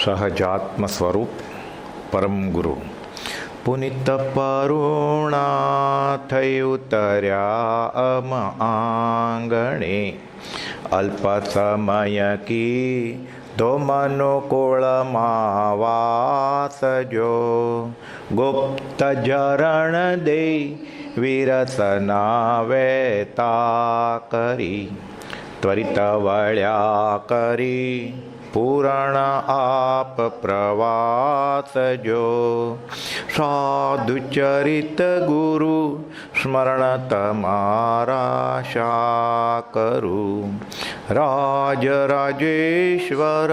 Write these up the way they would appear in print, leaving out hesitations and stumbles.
સહજાત્મ સ્વરૂપ પરમ ગુરુ પુનિત પરુણા થઈ ઉતર્યા અમ આંગણે અલ્પ સમય કી તો મનુકુળમાં વાસજો ગુપ્ત જરણ દે વિરસના વેતા કરી ત્વરિત વળ્યા કરી પૂરણ આપ પ્રવાસજો સાધુચરિત ગુરુ સ્મરણ તમારા શા કરું રાજ રાજેશ્વર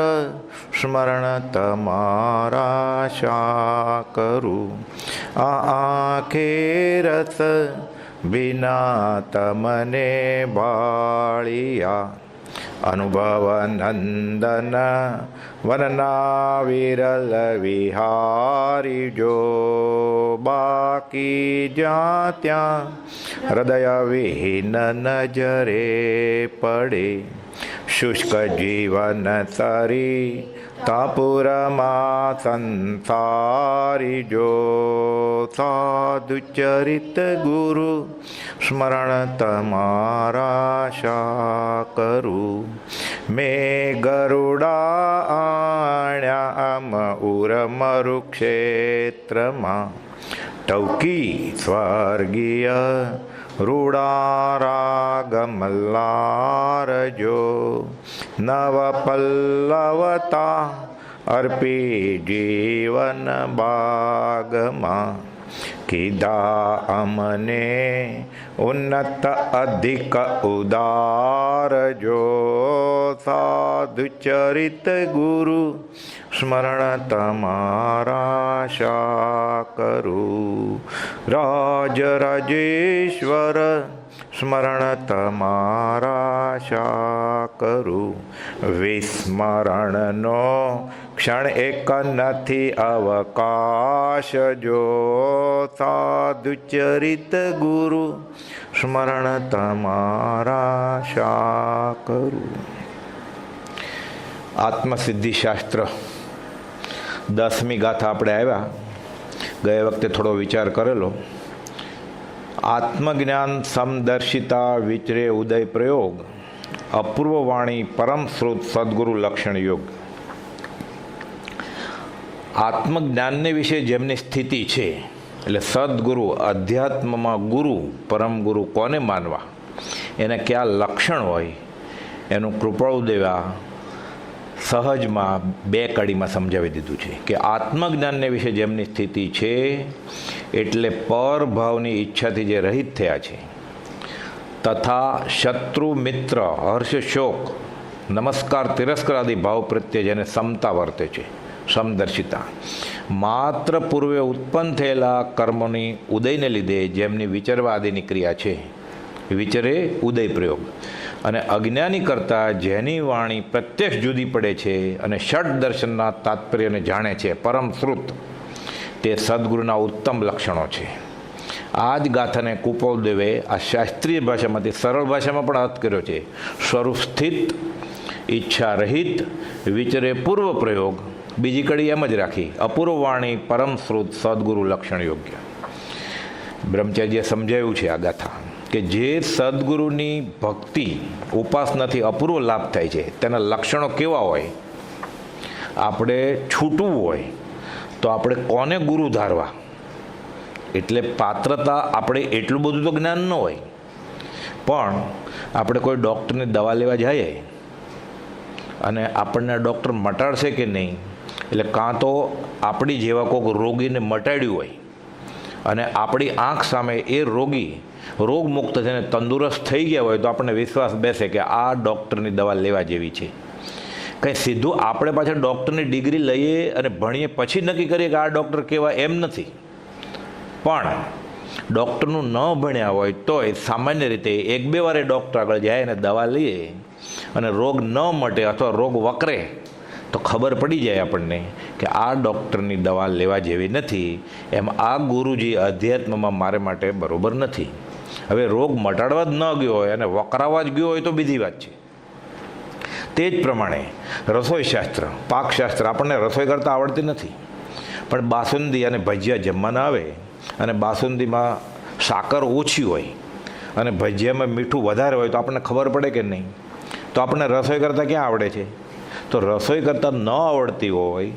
સ્મરણ તમારા શા કરું આંખે રસ વિના તમને બાળિયા અનુભવ નંદન વનના વિરલ વિહારી જો બાકી જ્યાં ત્યાં હૃદય વિહીન નજરે પડે શુષ્ક જીવન સરી તાપુરમાં સંસારી જો સાધુચરિત ગુરુ સ્મરણ તમારા શા કરું મેં ગરુડા આણ્યામ ઉરમરુ ક્ષેત્રમાં ટૌકી સ્વર્ગીય રૂડારાગમલ્લારજો નવ પલ્લવતા અર્પી જીવન બાગમાં કીધા અમને ઉન્નત અધિક ઉદારજો સાધુચરિત ગુરુ સ્મરણ તમારા શા કરું રાજ રાજેશ્વર સ્મરણ તમારા શા કરું વિસ્મરણનો ક્ષણ એક નથી અવકાશ જો સાધુચરિત ગુરુ સ્મરણ તમારા શા કરું. આત્મસિદ્ધિશાસ્ત્ર 10મી ગાથા આપણે આવ્યા. ગયે વખતે થોડો વિચાર કરેલો. આત્મજ્ઞાન સમદર્શિતા વિચરે ઉદય પ્રયોગ અપૂર્વ વાણી પરમ શ્રુત સદગુરુ લક્ષણ યોગ. આત્મજ્ઞાનને વિશે જેમની સ્થિતિ છે એટલે સદગુરુ અધ્યાત્મમાં ગુરુ પરમ ગુરુ કોને માનવા, એને કયા લક્ષણ હોય એનું કૃપાળુ દેવા સહજમાં 2 કડીમાં સમજાવી દીધું છે કે આત્મજ્ઞાનને વિશે જેમની સ્થિતિ છે એટલે પરભાવની ઈચ્છાથી જે રહિત થયા છે તથા શત્રુ મિત્ર હર્ષ શોક નમસ્કાર તિરસ્કાર આદિ ભાવ પ્રત્યે જેને સમતા વર્તે છે સમદર્શિતા માત્ર પૂર્વે ઉત્પન્ન થયેલા કર્મોની ઉદયને લીધે જેમની વિચરવા આદિની ક્રિયા છે વિચરે ઉદય પ્રયોગ અને અજ્ઞાની કરતાં જેની વાણી પ્રત્યક્ષ જુદી પડે છે અને ષટ દર્શનના તાત્પર્યને જાણે છે પરમ શ્રુત તે સદગુરુના ઉત્તમ લક્ષણો છે. આ જ ગાથાને કુપોલદેવે આ શાસ્ત્રીય ભાષામાંથી સરળ ભાષામાં પણ અર્થ કર્યો છે. સ્વરૂપ સ્થિત ઈચ્છા રહિત વિચરે પૂર્વ પ્રયોગ બીજી કડી એમ જ રાખી અપૂર્વ વાણી પરમ શ્રુત સદગુરુ લક્ષણ યોગ્ય. બ્રહ્મચાર્યે સમજાવ્યું છે આ ગાથા કે જે સદગુરુની ભક્તિ ઉપાસનાથી અપૂર્વ લાભ થાય છે તેના લક્ષણો કેવા હોય. આપણે છૂટવું હોય તો આપણે કોને ગુરુ ધારવા, એટલે પાત્રતા આપણે એટલું બધું તો જ્ઞાન ન હોય પણ આપણે કોઈ ડૉક્ટરની દવા લેવા જઈએ અને આપણને ડૉક્ટર મટાડશે કે નહીં, એટલે કાં તો આપણી જેવા કોઈક રોગીને મટાડ્યું હોય અને આપણી આંખ સામે એ રોગી રોગમુક્ત થઈને તંદુરસ્ત થઈ ગયા હોય તો આપણને વિશ્વાસ બેસે કે આ ડૉક્ટરની દવા લેવા જેવી છે. કંઈ સીધું આપણે પાછળ ડૉક્ટરની ડિગ્રી લઈએ અને ભણીએ પછી નક્કી કરીએ કે આ ડૉક્ટર કેવા એમ નથી. પણ ડૉક્ટરનું ન ભણ્યા હોય તોય સામાન્ય રીતે 1-2 વારે ડૉક્ટર આગળ જાય અને દવા લઈએ અને રોગ ન મટે અથવા રોગ વકરે તો ખબર પડી જાય આપણને કે આ ડૉક્ટરની દવા લેવા જેવી નથી. એમ આ ગુરુજી અધ્યાત્મમાં મારે માટે બરાબર નથી. હવે રોગ મટાડવા જ ન ગયો હોય અને વકરાવા જ ગયો હોય તો બીજી વાત છે. તે જ પ્રમાણે રસોઈશાસ્ત્ર, પાકશાસ્ત્ર આપણને રસોઈ કરતાં આવડતી નથી, પણ બાસુંદી અને ભજીયા જમવાના આવે અને બાસુંદીમાં સાકર ઓછી હોય અને ભજીયામાં મીઠું વધારે હોય તો આપણને ખબર પડે કે નહીં? તો આપણને રસોઈ કરતાં ક્યાં આવડે છે? તો રસોઈ કરતાં ન આવડતી હોય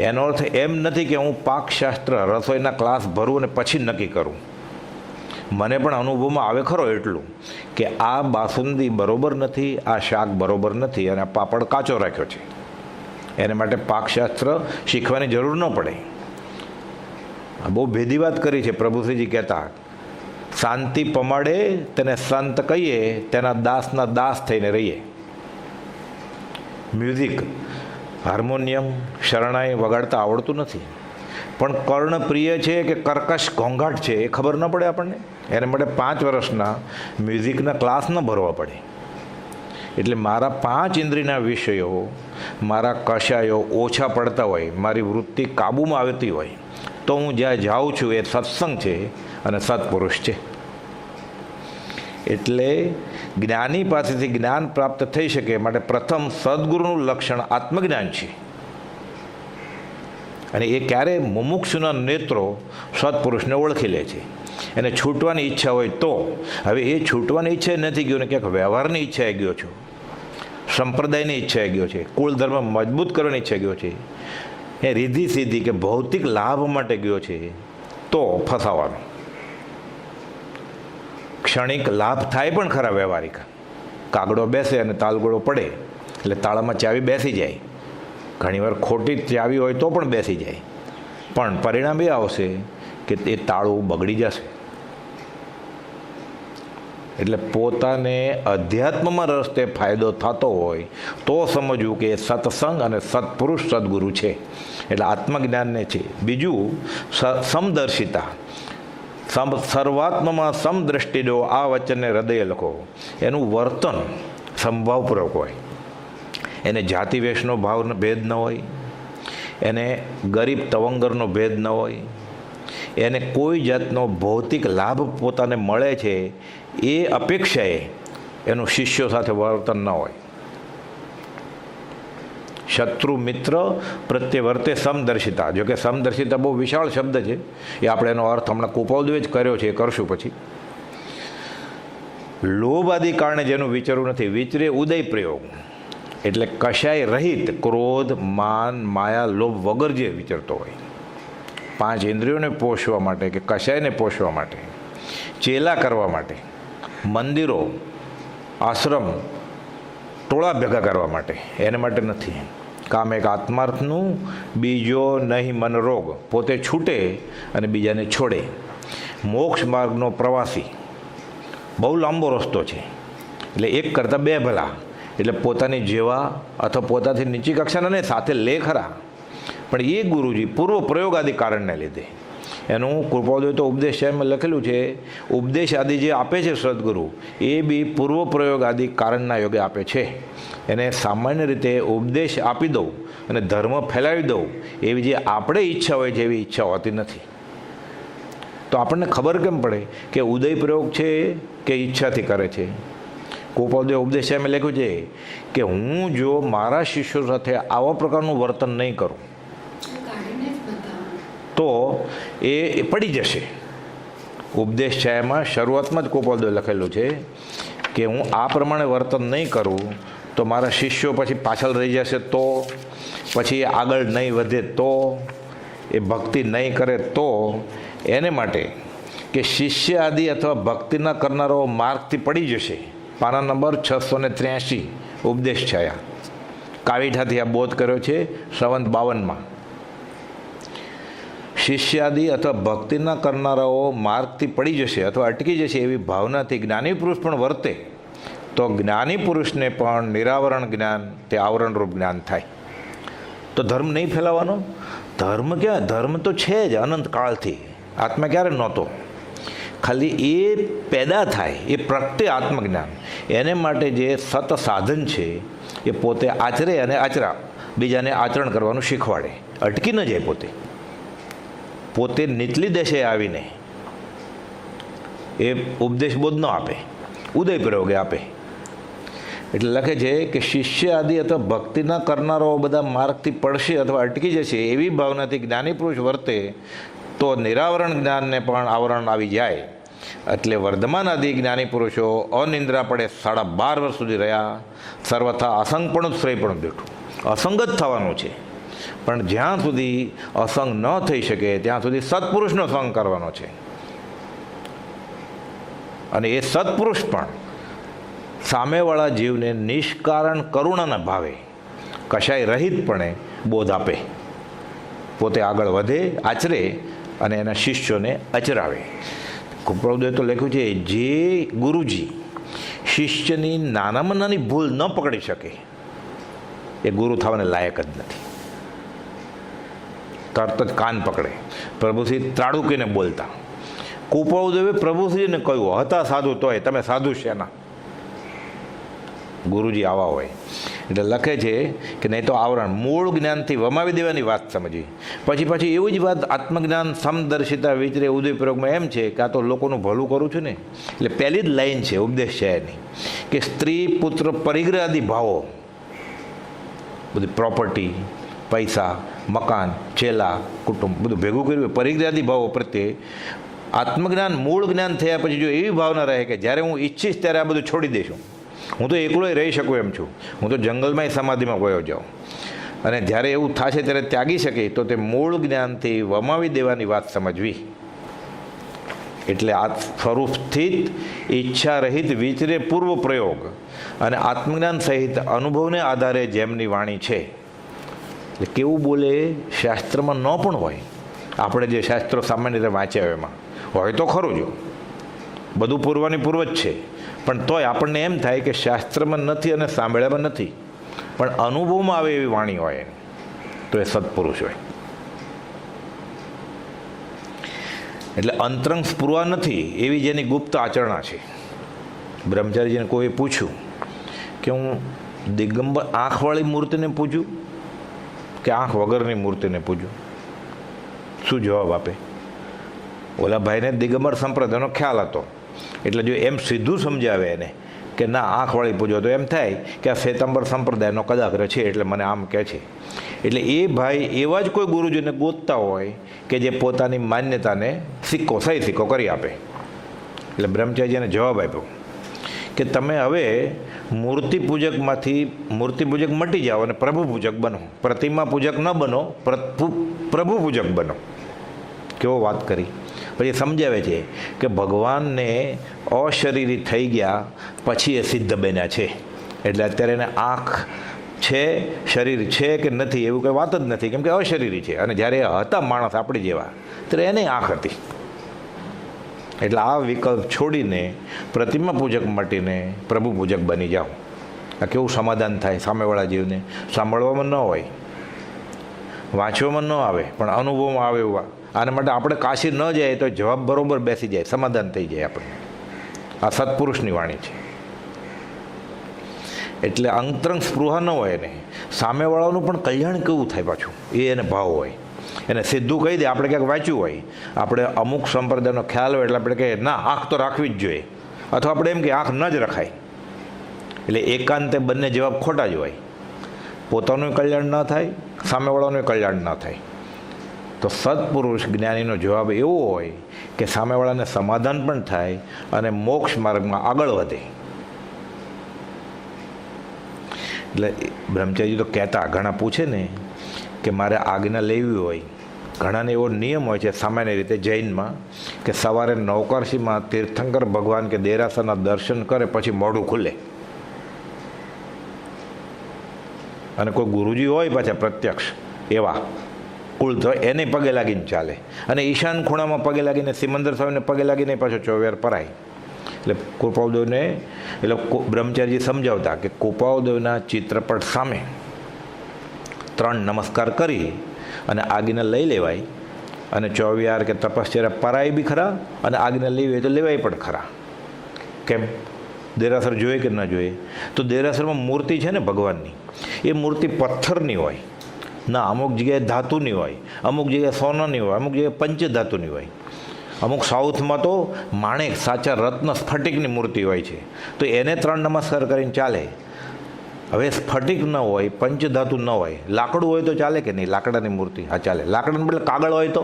એનો અર્થ એમ નથી કે હું પાકશાસ્ત્ર રસોઈના ક્લાસ ભરું અને પછી નક્કી કરું. મને પણ અનુભવમાં આવે ખરો એટલું કે આ બાસુંદી બરોબર નથી, આ શાક બરોબર નથી અને આ પાપડ કાચો રાખ્યો છે. એને માટે પાકશાસ્ત્ર શીખવાની જરૂર ન પડે. બહુ ભેદી વાત કરી છે. પ્રભુશ્રીજી કહેતા, શાંતિ પમાડે તેને સંત કહીએ, તેના દાસના દાસ થઈને રહીએ. મ્યુઝિક, હાર્મોનિયમ, શરણાઈ વગાડતા આવડતું નથી, પણ કર્ણપ્રિય છે કે કર્કશ ઘોંઘાટ છે એ ખબર ન પડે આપણને. એને માટે 5 વર્ષના મ્યુઝિકના ક્લાસ ન ભરવા પડે. એટલે મારા 5 ઇન્દ્રિયના વિષયો, મારા કશાયો ઓછા પડતા હોય, મારી વૃત્તિ કાબૂમાં આવતી હોય તો હું જ્યાં જાઉં છું એ સત્સંગ છે અને સત્પુરુષ છે. એટલે જ્ઞાની પાસેથી જ્ઞાન પ્રાપ્ત થઈ શકે માટે પ્રથમ સદગુરુનું લક્ષણ આત્મજ્ઞાન છે. અને એ ક્યારે મુમુક્ષુના નેત્રો સત્પુરુષને ઓળખી લે છે. એને છૂટવાની ઈચ્છા હોય તો, હવે એ છૂટવાની ઈચ્છા નથી ગયો ને ક્યાંક વ્યવહારની ઈચ્છાએ ગયો છો, સંપ્રદાયની ઈચ્છાએ ગયો છે, કુળ ધર્મ મજબૂત કરવાની ઈચ્છા ગયો છે, એ રીધી સીધી કે ભૌતિક લાભ માટે ગયો છે તો ફસાવાનો. ક્ષણિક લાભ થાય પણ ખરા વ્યવહારિક. કાગડો બેસે અને તાલગોળો પડે એટલે તાળામાં ચાવી બેસી જાય. ઘણીવાર ખોટી ચાવી હોય તો પણ બેસી જાય, પણ પરિણામ એ આવશે કે એ તાળું બગડી જશે. એટલે પોતાને અધ્યાત્મમાં રસ્તે ફાયદો થતો હોય તો સમજવું કે સત્સંગ અને સત્પુરુષ સદગુરુ છે. એટલે આત્મજ્ઞાનને છે. બીજું સમદર્શિતા, સર્વાત્મમાં સમદ્રષ્ટિ દો, આ વચનને હૃદય લખો. એનું વર્તન સંભાવપૂર્વક હોય, એને જાતિ વેશનો ભાવ ભેદ ન હોય, એને ગરીબ તવંગરનો ભેદ ન હોય, એને કોઈ જાતનો ભૌતિક લાભ પોતાને મળે છે એ અપેક્ષાએ એનું શિષ્યો સાથે વર્તન ન હોય. શત્રુ મિત્ર પ્રત્યે વર્તે સમદર્શિતા. જોકે સમદર્શિતા બહુ વિશાળ શબ્દ છે, એ આપણે એનો અર્થ હમણાં કુપાવદુએ જ કર્યો છે, એ કરશું પછી. લોભ આદિ કારણે જેનું વિચારવું નથી, વિચરે ઉદય પ્રયોગ, એટલે કશાય રહિત, ક્રોધ, માન, માયા, લોભ વગર જે વિચરતો હોય. 5 ઇન્દ્રિયોને પોષવા માટે કે કશાયને પોષવા માટે, ચેલા કરવા માટે, મંદિરો, આશ્રમ, ટોળા ભેગા કરવા માટે, એને માટે નથી. કામ એક આત્માર્થનું, બીજો નહીં મન રોગ, પોતે છૂટે અને બીજાને છોડે. મોક્ષ માર્ગનો પ્રવાસી, બહુ લાંબો રસ્તો છે, એટલે એક કરતાં 2 ભલા. એટલે પોતાની જેવા અથવા પોતાથી નીચી કક્ષાના ને સાથે લે ખરા, પણ એ ગુરુજી પૂર્વ પ્રયોગ આદિ કારણને લીધે. એનું કૃપાદોએ તો ઉપદેશામાં લખેલું છે, ઉપદેશ આદિ જે આપે છે સદગુરુ એ બી પૂર્વ પ્રયોગ આદિ કારણના યોગે આપે છે. એને સામાન્ય રીતે ઉપદેશ આપી દઉં અને ધર્મ ફેલાવી દઉં એવી જે આપણે ઈચ્છા હોય છે એવી ઈચ્છા હોતી નથી. તો આપણને ખબર કેમ પડે કે ઉદય પ્રયોગ છે કે ઈચ્છાથી કરે છે? કૃપાદોએ ઉપદેશામાં લખ્યું છે કે હું જો મારા શિષ્યો સાથે આવા પ્રકારનું વર્તન નહીં કરું તો એ પડી જશે. ઉપદેશ છાયામાં શરૂઆતમાં જ કૃપાદોએ લખેલું છે કે હું આ પ્રમાણે વર્તન નહીં કરું તો મારા શિષ્યો પછી પાછળ રહી જશે, તો પછી આગળ નહીં વધે, તો એ ભક્તિ નહીં કરે. તો એને માટે કે શિષ્ય આદિ અથવા ભક્તિના કરનારાઓ માર્ગથી પડી જશે. પાના નંબર 683 ઉપદેશ છાયા, કાવીઠાથી આ બોધ કર્યો છે સંવત 52માં. શિષ્યાદિ અથવા ભક્તિના કરનારાઓ માર્ગથી પડી જશે અથવા અટકી જશે એવી ભાવનાથી જ્ઞાની પુરુષ પણ વર્તે તો જ્ઞાની પુરુષને પણ નિરાવરણ જ્ઞાન તે આવરણરૂપ જ્ઞાન થાય. તો ધર્મ નહીં ફેલાવાનો? ધર્મ ક્યાં? ધર્મ તો છે જ અનંતકાળથી. આત્મા ક્યારે નહોતો, ખાલી એ પેદા થાય, એ પ્રગટે આત્મજ્ઞાન. એને માટે જે સત સાધન છે એ પોતે આચરે અને બીજાને આચરણ કરવાનું શીખવાડે. અટકી ન જાય, પોતે નીચલી દેશે આવીને એ ઉપદેશ બોધ ન આપે, ઉદય પ્રયોગે આપે. એટલે લખે છે કે શિષ્ય આદિ અથવા ભક્તિના કરનારાઓ બધા માર્ગથી પડશે અથવા અટકી જશે એવી ભાવનાથી જ્ઞાની પુરુષ વર્તે તો નિરાવરણ જ્ઞાનને પણ આવરણ આવી જાય. એટલે વર્ધમાન આદિ જ્ઞાની પુરુષો અનિંદ્રા પડે 12.5 વર્ષ સુધી રહ્યા. સર્વથા અસંગ પણ શ્રેય પણ બેઠું. અસંગ જ થવાનું છે, પણ જ્યાં સુધી અસંગ ન થઈ શકે ત્યાં સુધી સત્પુરુષનો સંગ કરવાનો છે. અને એ સત્પુરુષ પણ સામેવાળા જીવને નિષ્કારણ કરુણાના ભાવે કશાય રહિતપણે બોધ આપે, પોતે આગળ વધે, આચરે અને એના શિષ્યોને અચરાવે. કૃપાળુદેવે તો લખ્યું છે, જે ગુરુજી શિષ્યની નાનામાં નાની ભૂલ ન પકડી શકે એ ગુરુ થવાને લાયક જ નથી. તરત જ કાન પકડે. પ્રભુશ્રી ત્રાડુકીને બોલતા કૃપાળુદેવે પ્રભુશ્રીને કહ્યું, હતા સાધુ તોય તમે સાધુ શેના? ગુરુજી આવા હોય. એટલે લખે છે કે નહીં તો આવરણ મૂળ જ્ઞાનથી વમાવી દેવાની વાત સમજી. પછી એવી જ વાત આત્મજ્ઞાન સમદર્શિતા વિચરે ઉદયપ્રયોગમાં એમ છે કે આ તો લોકોનું ભલું કરું છું ને. એટલે પહેલી જ લાઈન છે ઉપદેશ છે એની કે સ્ત્રી પુત્ર પરિગ્રહ આદિ ભાવો, બધી પ્રોપર્ટી, પૈસા, મકાન, ચેલા, કુટુંબ બધું ભેગું કર્યું પરિગ્રહ આદિ ભાવો પ્રત્યે આત્મજ્ઞાન મૂળ જ્ઞાન થયા પછી જો એવી ભાવના રહે કે જ્યારે હું ઈચ્છીશ ત્યારે આ બધું છોડી દઈશું, હું તો એકલોય રહી શકું એમ છું, હું તો જંગલમાં સમાધિમાં ગયો જાઉં, અને જ્યારે એવું થશે ત્યારે ત્યાગી શકે, તો તે મૂળ જ્ઞાનથી વમાવી દેવાની વાત સમજવી. એટલે આ સ્વરૂપ સ્થિત ઈચ્છા રહિત વિચરે પૂર્વ પ્રયોગ અને આત્મજ્ઞાન સહિત અનુભવને આધારે જેમની વાણી છે. એટલે કેવું બોલે શાસ્ત્રમાં ન પણ હોય, આપણે જે શાસ્ત્રો સામાન્ય રીતે વાંચ્યા એમાં હોય તો ખરું જો બધું પૂર્વની પૂર્વ જ છે, પણ તોય આપણને એમ થાય કે શાસ્ત્રમાં નથી અને સાંભળ્યામાં નથી, પણ અનુભવમાં આવે એવી વાણી હોય તો એ સત્પુરુષ હોય. એટલે અંતરંગ સ્પૃહા નથી એવી જેની ગુપ્ત આચરણા છે. બ્રહ્મચારીજીને કોઈ પૂછ્યું કે હું દિગંબર આંખવાળી મૂર્તિને પૂછું કે આંખ વગરની મૂર્તિને પૂછું, શું જવાબ આપે? ઓલા ભાઈને દિગંબર સંપ્રદાયનો ખ્યાલ હતો, એટલે જો એમ સીધું સમજાવે એને કે ના આંખવાળી પૂજો તો એમ થાય કે આ શ્વેતાંબર સંપ્રદાયનો કદાચ છે એટલે મને આમ કહે છે. એટલે એ ભાઈ એવા જ કોઈ ગુરુજીને ગોતતા હોય કે જે પોતાની માન્યતાને સહી સિક્કો કરી આપે. એટલે બ્રહ્મચારીજીને જવાબ આપ્યો કે તમે હવે મૂર્તિ પૂજક મટી જાઓ અને પ્રભુ પૂજક બનો. પ્રતિમા પૂજક ન બનો, પ્રભુ પૂજક બનો. કેવો વાત કરી. પછી સમજાવે છે કે ભગવાનને અશરીરી થઈ ગયા પછી એ સિદ્ધ બન્યા છે. એટલે અત્યારે એને આંખ છે, શરીર છે કે નથી એવું કંઈ વાત જ નથી, કેમ કે અશરીરી છે. અને જ્યારે હતા માણસ આપણી જેવા ત્યારે એને આંખ હતી. એટલે આ વિકલ્પ છોડીને પ્રતિમા પૂજક મટીને પ્રભુ પૂજક બની જાઓ. આ કેવું સમાધાન થાય સામેવાળા જીવને. સાંભળવામાં ન હોય, વાંચવામાં ન આવે, પણ અનુભવમાં આવે એવા. આના માટે આપણે કાશી ન જાય તો જવાબ બરોબર બેસી જાય, સમાધાન થઈ જાય આપણને. આ સત્પુરુષની વાણી છે. એટલે અંતરંગ સ્પૃહા ન હોય એને, સામેવાળાનું પણ કલ્યાણ કેવું થાય પાછું એ એને ભાવ હોય. એને સીધું કહી દે, આપણે ક્યાંક વાંચ્યું હોય, આપણે અમુક સંપ્રદાયનો ખ્યાલ હોય એટલે આપણે કહીએ ના આંખ તો રાખવી જ જોઈએ, અથવા આપણે એમ કે આંખ ન જ રખાય. એટલે એકાંતે બંને જવાબ ખોટા જ હોય. પોતાનું કલ્યાણ ન થાય, સામેવાળાનું કલ્યાણ ન થાય. તો સત્પુરુષ જ્ઞાનીનો જવાબ એવો હોય કે સામેવાળાને સમાધાન પણ થાય અને મોક્ષ માર્ગમાં આગળ વધે. એટલે બ્રહ્મચારી તો કહેતા, ઘણા પૂછે ને કે મારે આજ્ઞા લેવી હોય, ઘણાને એવો નિયમ હોય છે સામાન્ય રીતે જૈનમાં કે સવારે નવકાશીમાં તીર્થંકર ભગવાન કે દેરાસરના દર્શન કરે પછી મોઢું ખુલે. અને કોઈ ગુરુજી હોય પાછા પ્રત્યક્ષ એવા કુળ તો એને પગે લાગીને ચાલે. અને ઈશાન ખૂણામાં પગે લાગીને સિમંદર સ્વામીને પગે લાગીને પાછો ચોવેર પરાય. એટલે કૃપાળુદેવને એટલે બ્રહ્મચારીજી સમજાવતા કે કૃપાળુદેવના ચિત્રપટ સામે 3 નમસ્કાર કરી અને આજ્ઞા લઈ લેવાય. અને ચોવિયાર કે તપશ્ચર્યા પરાય બી ખરા, અને આજ્ઞા લેવી હોય તો લેવાય પણ ખરા. કેમ? દેરાસર જોઈએ કે ન જોઈએ? તો દેરાસરમાં મૂર્તિ છે ને ભગવાનની, એ મૂર્તિ પથ્થરની હોય ના, અમુક જગ્યાએ ધાતુની હોય, અમુક જગ્યાએ સોનાની હોય, અમુક જગ્યાએ પંચધાતુની હોય, અમુક સાઉથમાં તો માણેક સાચા રત્ન સ્ફટિકની મૂર્તિ હોય છે. તો એને 3 નમસ્કાર કરીને ચાલે. હવે સ્ફટિક ન હોય, પંચધાતુ ન હોય, લાકડું હોય તો ચાલે કે નહીં? લાકડાની મૂર્તિ હા ચાલે. લાકડાને બદલે કાગળ હોય તો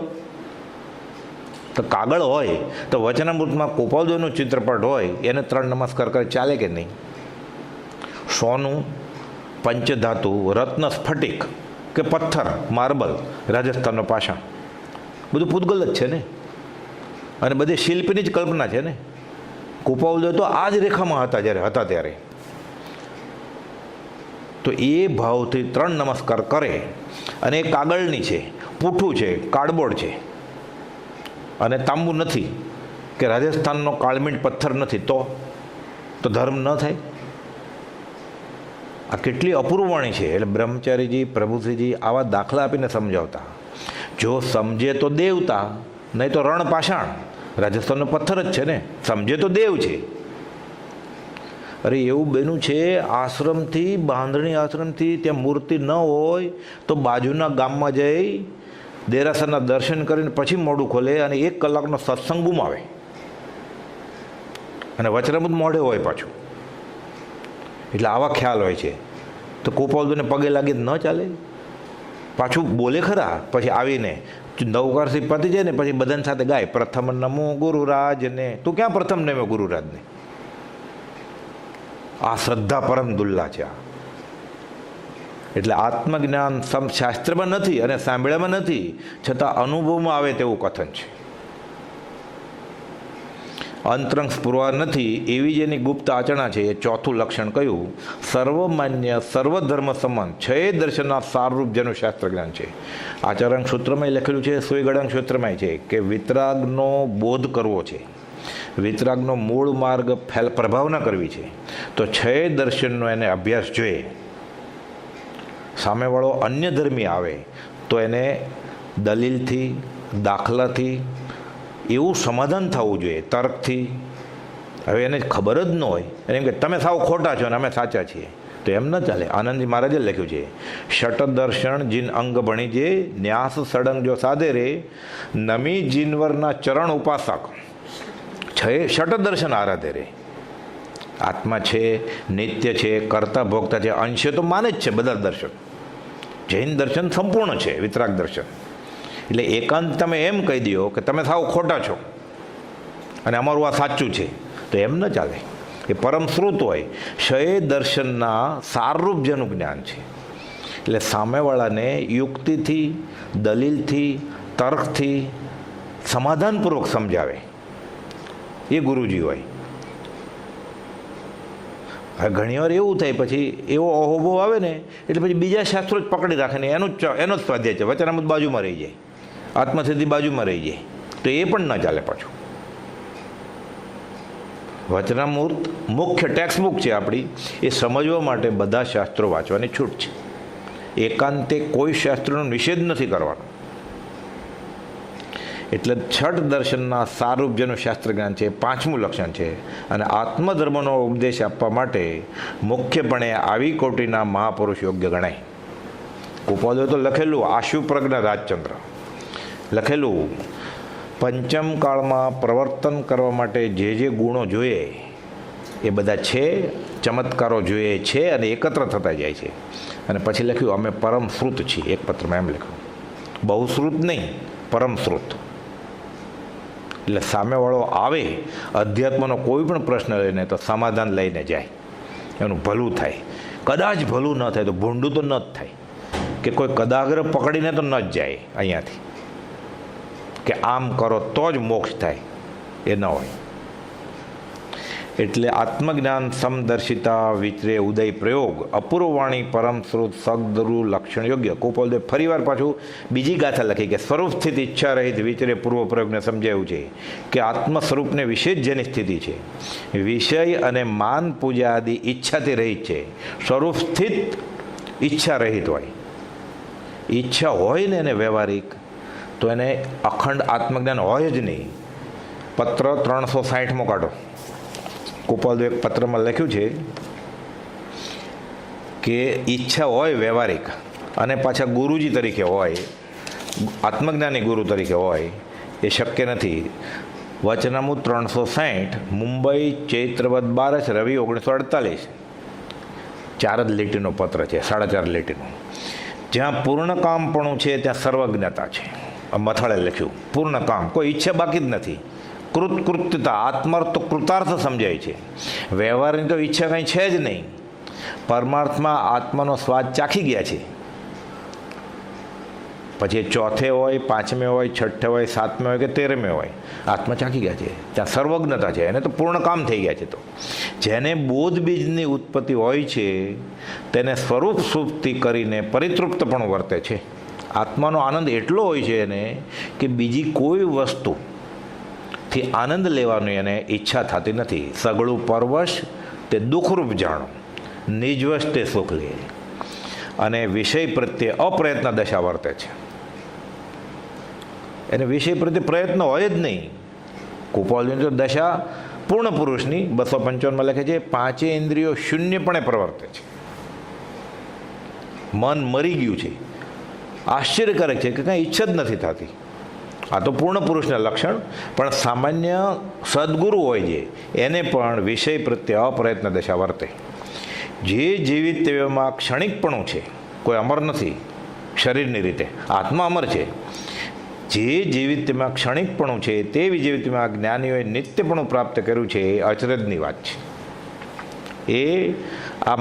કાગળ હોય તો વચનામૃતમાં ગોપાલદેવનું ચિત્રપટ હોય એને 3 નમસ્કાર કરે, ચાલે કે નહીં? સોનું, પંચધાતુ, રત્ન, સ્ફટિક કે પથ્થર, માર્બલ, રાજસ્થાનનો પાષાણ, બધું પૂતગલ જ છે ને, અને બધી શિલ્પની જ કલ્પના છે ને. ગોપાલદેવ તો આ જ રેખામાં હતા જ્યારે હતા ત્યારે. તો એ ભાવથી 3 નમસ્કાર કરે. અને એ કાગળની છે, પૂઠું છે, કાર્ડબોર્ડ છે અને તાંબુ નથી કે રાજસ્થાનનો કાળમીટ પથ્થર નથી, તો ધર્મ ન થાય? આ કેટલી અપૂર્વવાણી છે. એટલે બ્રહ્મચારીજી, પ્રભુશ્રીજી આવા દાખલા આપીને સમજાવતા. જો સમજે તો દેવતા, નહીં તો રણ પાષાણ. રાજસ્થાનનો પથ્થર જ છે ને, સમજે તો દેવ છે. અરે એવું બન્યું છે, આશ્રમથી, બાંધણી આશ્રમથી ત્યાં મૂર્તિ ન હોય તો બાજુના ગામમાં જઈ દેરાસરના દર્શન કરીને પછી મોઢું ખોલે અને 1 કલાકનો સત્સંગ ગુમાવે. અને વચનામૃત મોઢે હોય પાછું. એટલે આવા ખ્યાલ હોય છે. તો ગોપાલદેવને પગે લાગી ન ચાલે? પાછું બોલે ખરા, પછી આવીને 9 વર્ષથી પતી જાય ને પછી બધાને સાથે ગાય, પ્રથમ નમો ગુરુરાજને. તું ક્યાં પ્રથમ નમે ગુરુરાજને? આ શ્રદ્ધા પરમ દુલ્લા છે. એટલે આત્મજ્ઞાન શાસ્ત્રમાં નથી અને સાંભળ્યામાં નથી, છતાં અનુભવમાં આવે તેવું કથન છે. અંતરંગ સ્પૃહા નથી એવી જેની ગુપ્ત આચરણા છે, એ 4થું લક્ષણ કયું? સર્વમાન્ય, સર્વધર્મ સંબંધ, 6 દર્શનના સારરૂપ જેનું શાસ્ત્ર જ્ઞાન છે. આચરણ સૂત્રમાં લખેલું છે, સુઈગળંગ સૂત્રમાં છે કે વિતરાગનો બોધ કરવો છે, વિતરાગનો મૂળ માર્ગ પ્રભાવ ન કરવી છે, તો 6 દર્શનનો એને અભ્યાસ જોઈએ. સામેવાળો અન્ય ધર્મી આવે તો એને દલીલથી, દાખલાથી એવું સમાધાન થવું જોઈએ, તર્કથી. હવે એને ખબર જ ન હોય, એને એમ કે તમે સાવ ખોટા છો અને અમે સાચા છીએ, તો એમ ન ચાલે. આનંદજી મહારાજે લખ્યું છે, શટ દર્શન જીન અંગ ભણી જે, ન્યાસ સડંગ જો સાધે રે, નમી જીનવરના ચરણ ઉપાસક, શટ દર્શન આરાધે રે. આત્મા છે, નિત્ય છે, કર્તા ભોગતા છે, અંશે તો માને જ છે બધા દર્શન. જૈન દર્શન સંપૂર્ણ છે, વિતરાગ દર્શન. એટલે એકાંત તમે એમ કહી દો કે તમે સાવ ખોટા છો અને અમારું આ સાચું છે, તો એમ ન ચાલે. એ પરમ શ્રુત હોય. 6 દર્શનના સારરૂપ જેનું જ્ઞાન છે. એટલે સામેવાળાને યુક્તિથી, દલીલથી, તર્કથી સમાધાનપૂર્વક સમજાવે એ ગુરુજી હોય. હવે ઘણીવાર એવું થાય, પછી એવો અહોભો આવે ને એટલે પછી બીજા શાસ્ત્રો જ પકડી રાખે ને એનો જ સ્વાધ્યાય છે. વચનામૃત બાજુમાં રહી જાય, આત્મસિદ્ધિ બાજુમાં રહી જાય, તો એ પણ ન ચાલે પાછું. વચનામૃત મુખ્ય ટેક્સ્ટબુક છે આપણી, એ સમજવા માટે બધા શાસ્ત્રો વાંચવાની છૂટ છે. એકાંતે કોઈ શાસ્ત્રનો નિષેધ નથી કરવાનો. એટલે 6 દર્શનના સારરૂપ જેનું શાસ્ત્ર જ્ઞાન છે, 5મું લક્ષણ છે. અને આત્મધર્મનો ઉપદેશ આપવા માટે મુખ્યપણે આવી કોટીના મહાપુરુષ યોગ્ય ગણાય. ગોપાલદેવ તો લખેલું, આશુપ્રજ્ઞ રાજચંદ્ર લખેલું, પંચમ કાળમાં પ્રવર્તન કરવા માટે જે ગુણો જોઈએ એ બધા છે, ચમત્કારો જોઈએ છે અને એકત્ર થતા જાય છે. અને પછી લખ્યું, અમે પરમ શ્રુત છીએ. એક પત્રમાં એમ લખ્યું, બહુ શ્રુત નહીં, પરમ શ્રુત. એટલે સામેવાળો આવે અધ્યાત્મનો કોઈ પણ પ્રશ્ન લઈને તો સમાધાન લઈને જાય, એનું ભલું થાય. કદાચ ભલું ન થાય તો ભૂંડું તો ન જ થાય, કે કોઈ કદાગ્ર પકડીને તો ન જ જાય અહીંયાથી કે આમ કરો તો જ મોક્ષ થાય, એ ન હોય. એટલે આત્મજ્ઞાન, સમદર્શિતા, વિચરે, ઉદય, પ્રયોગ, અપૂર્વવાણી, પરમ શ્રુત, સદગુરુ, લક્ષણ યોગ્ય. ગોપાલદેવ ફરીવાર પાછું બીજી ગાથા લખી કે સ્વરૂપ સ્થિત ઈચ્છા રહિત વિચરે પૂર્વ પ્રયોગને સમજાયું છે કે આત્મ સ્વરૂપને વિશે જ જેની સ્થિતિ છે, વિષય અને માન પૂજા આદિ ઈચ્છાથી રહિત છે. સ્વરૂપ સ્થિત ઈચ્છા રહિત હોય. ઈચ્છા હોય ને એને વ્યવહારિક, તો એને અખંડ આત્મજ્ઞાન હોય જ નહીં. પત્ર 360 કાઢો. ગોપાલદેવ એક પત્રમાં લખ્યું છે કે ઈચ્છા હોય વ્યવહારિક અને પાછા ગુરુજી તરીકે હોય, આત્મજ્ઞાની ગુરુ તરીકે હોય, એ શક્ય નથી. વચનામૃત 360, મુંબઈ, ચૈત્રવદ 12, રવિ 1948. 4 જ લીટીનો પત્ર છે, 4.5 લીટીનો. જ્યાં પૂર્ણ કામપણું છે ત્યાં સર્વજ્ઞતા છે. મથાળે લખ્યું પૂર્ણ કામ, કોઈ ઈચ્છા બાકી જ નથી. કૃતકૃત્યતા, આત્માર્થ તો કૃતાર્થ સમજાય છે. વ્યવહારની તો ઈચ્છા કંઈ છે જ નહીં. પરમાર્થમાં આત્માનો સ્વાદ ચાખી ગયા છે. પછી 4થે હોય, 5મે હોય, 6ઠે હોય, 7મે હોય કે 13મે હોય, આત્મા ચાખી ગયા છે. ત્યાં સર્વજ્ઞતા છે, એને તો પૂર્ણ કામ થઈ ગયા છે. તો જેને બોધ બીજની ઉત્પત્તિ હોય છે તેને સ્વરૂપ સુપ્તિ કરીને પરિતૃપ્ત પણ વર્તે છે. આત્માનો આનંદ એટલો હોય છે એને કે બીજી કોઈ વસ્તુથી આનંદ લેવાની એને ઈચ્છા થતી નથી. સગળું પરવશ તે દુઃખરૂપ જાણો, નિજવશ તે સુખ લે. અને વિષય પ્રત્યે અપ્રયત્ન દશા વર્તે છે. એને વિષય પ્રત્યે પ્રયત્ન હોય જ નહીં. કુપાલની તો દશા પૂર્ણ પુરુષની 255માં લખે છે, 5 ઇન્દ્રિયો શૂન્યપણે પ્રવર્તે છે. મન મરી ગયું છે. આશ્ચર્યકારક છે કે કાંઈ ઈચ્છા જ નથી થતી. આ તો પૂર્ણ પુરુષના લક્ષણ. પણ સામાન્ય સદગુરુ હોય છે એને પણ વિષય પ્રત્યે અપ્રયત્ન દશા વર્તે. જે જીવિત તેમાં ક્ષણિકપણું છે, કોઈ અમર નથી શરીરની રીતે, આત્મા અમર છે. જે જીવિત તેમાં ક્ષણિકપણું છે તે જીવિતમાં જ્ઞાનીઓએ નિત્યપણું પ્રાપ્ત કર્યું છે, એ અચરજની વાત છે. એ આ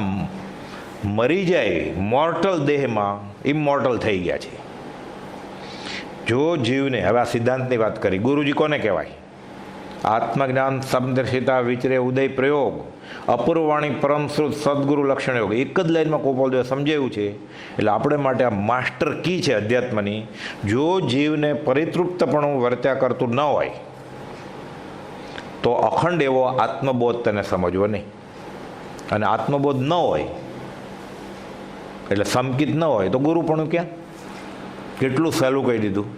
મરી જાય મોર્ટલ દેહમાં ઇમોર્ટલ થઈ ગયા છે. જો જીવને, હવે આ સિદ્ધાંતની વાત કરી, ગુરુજી કોને કહેવાય? આત્મજ્ઞાન સમદર્શિતા વિચરે ઉદય પ્રયોગ અપૂર્વવાણી પરમશ્રુત સદગુરુ લક્ષણ યોગ, એક જ લાઈનમાં ગોપાલદેવે સમજાવ્યું છે. એટલે આપણે માટે આ માસ્ટર કી છે અધ્યાત્મની. જો જીવને પરિતૃપ્તપણું વર્ત્યા કરતું ન હોય તો અખંડ એવો આત્મબોધ તેને સમજવો નહીં. અને આત્મબોધ ન હોય એટલે સમકિત ન હોય તો ગુરુપણું ક્યાં? કેટલું સહેલું કહી દીધું.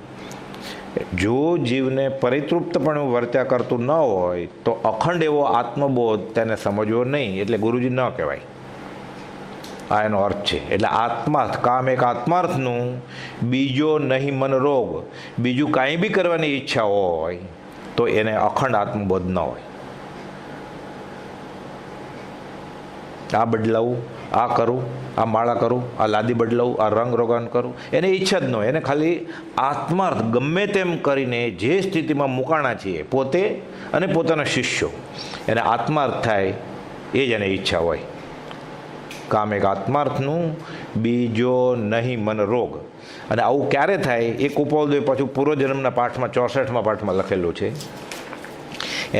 જો જીવને પરિતૃપ્તપણું વર્ત્યા કરતું ન હોય તો અખંડ એવો આત્મબોધ તેને સમજવો નહીં, એટલે ગુરુજી ન કહેવાય. આ એનો અર્થ છે. એટલે આત્માર્થ, કામ એક આત્માર્થનું, બીજો નહીં મન રોગ. બીજું કાંઈ બી કરવાની ઈચ્છા હોય તો એને અખંડ આત્મબોધ ન હોય. આ બદલાવું, આ કરું, આ માળા કરું, આ લાદી બદલાવું, આ રંગ રોગાન કરું, એને ઈચ્છા જ ન હોય. એને ખાલી આત્માર્થ ગમે તેમ કરીને જે સ્થિતિમાં મુકાણા છીએ પોતે અને પોતાના શિષ્યો, એને આત્માર્થ થાય એ જ એને ઈચ્છા હોય. કામ એક આત્માર્થનું, બીજો નહીં મન રોગ. અને આવું ક્યારે થાય એ કુપાલદેવ પાછું પૂર્વજન્મના પાઠમાં 64માં પાઠમાં લખેલું છે.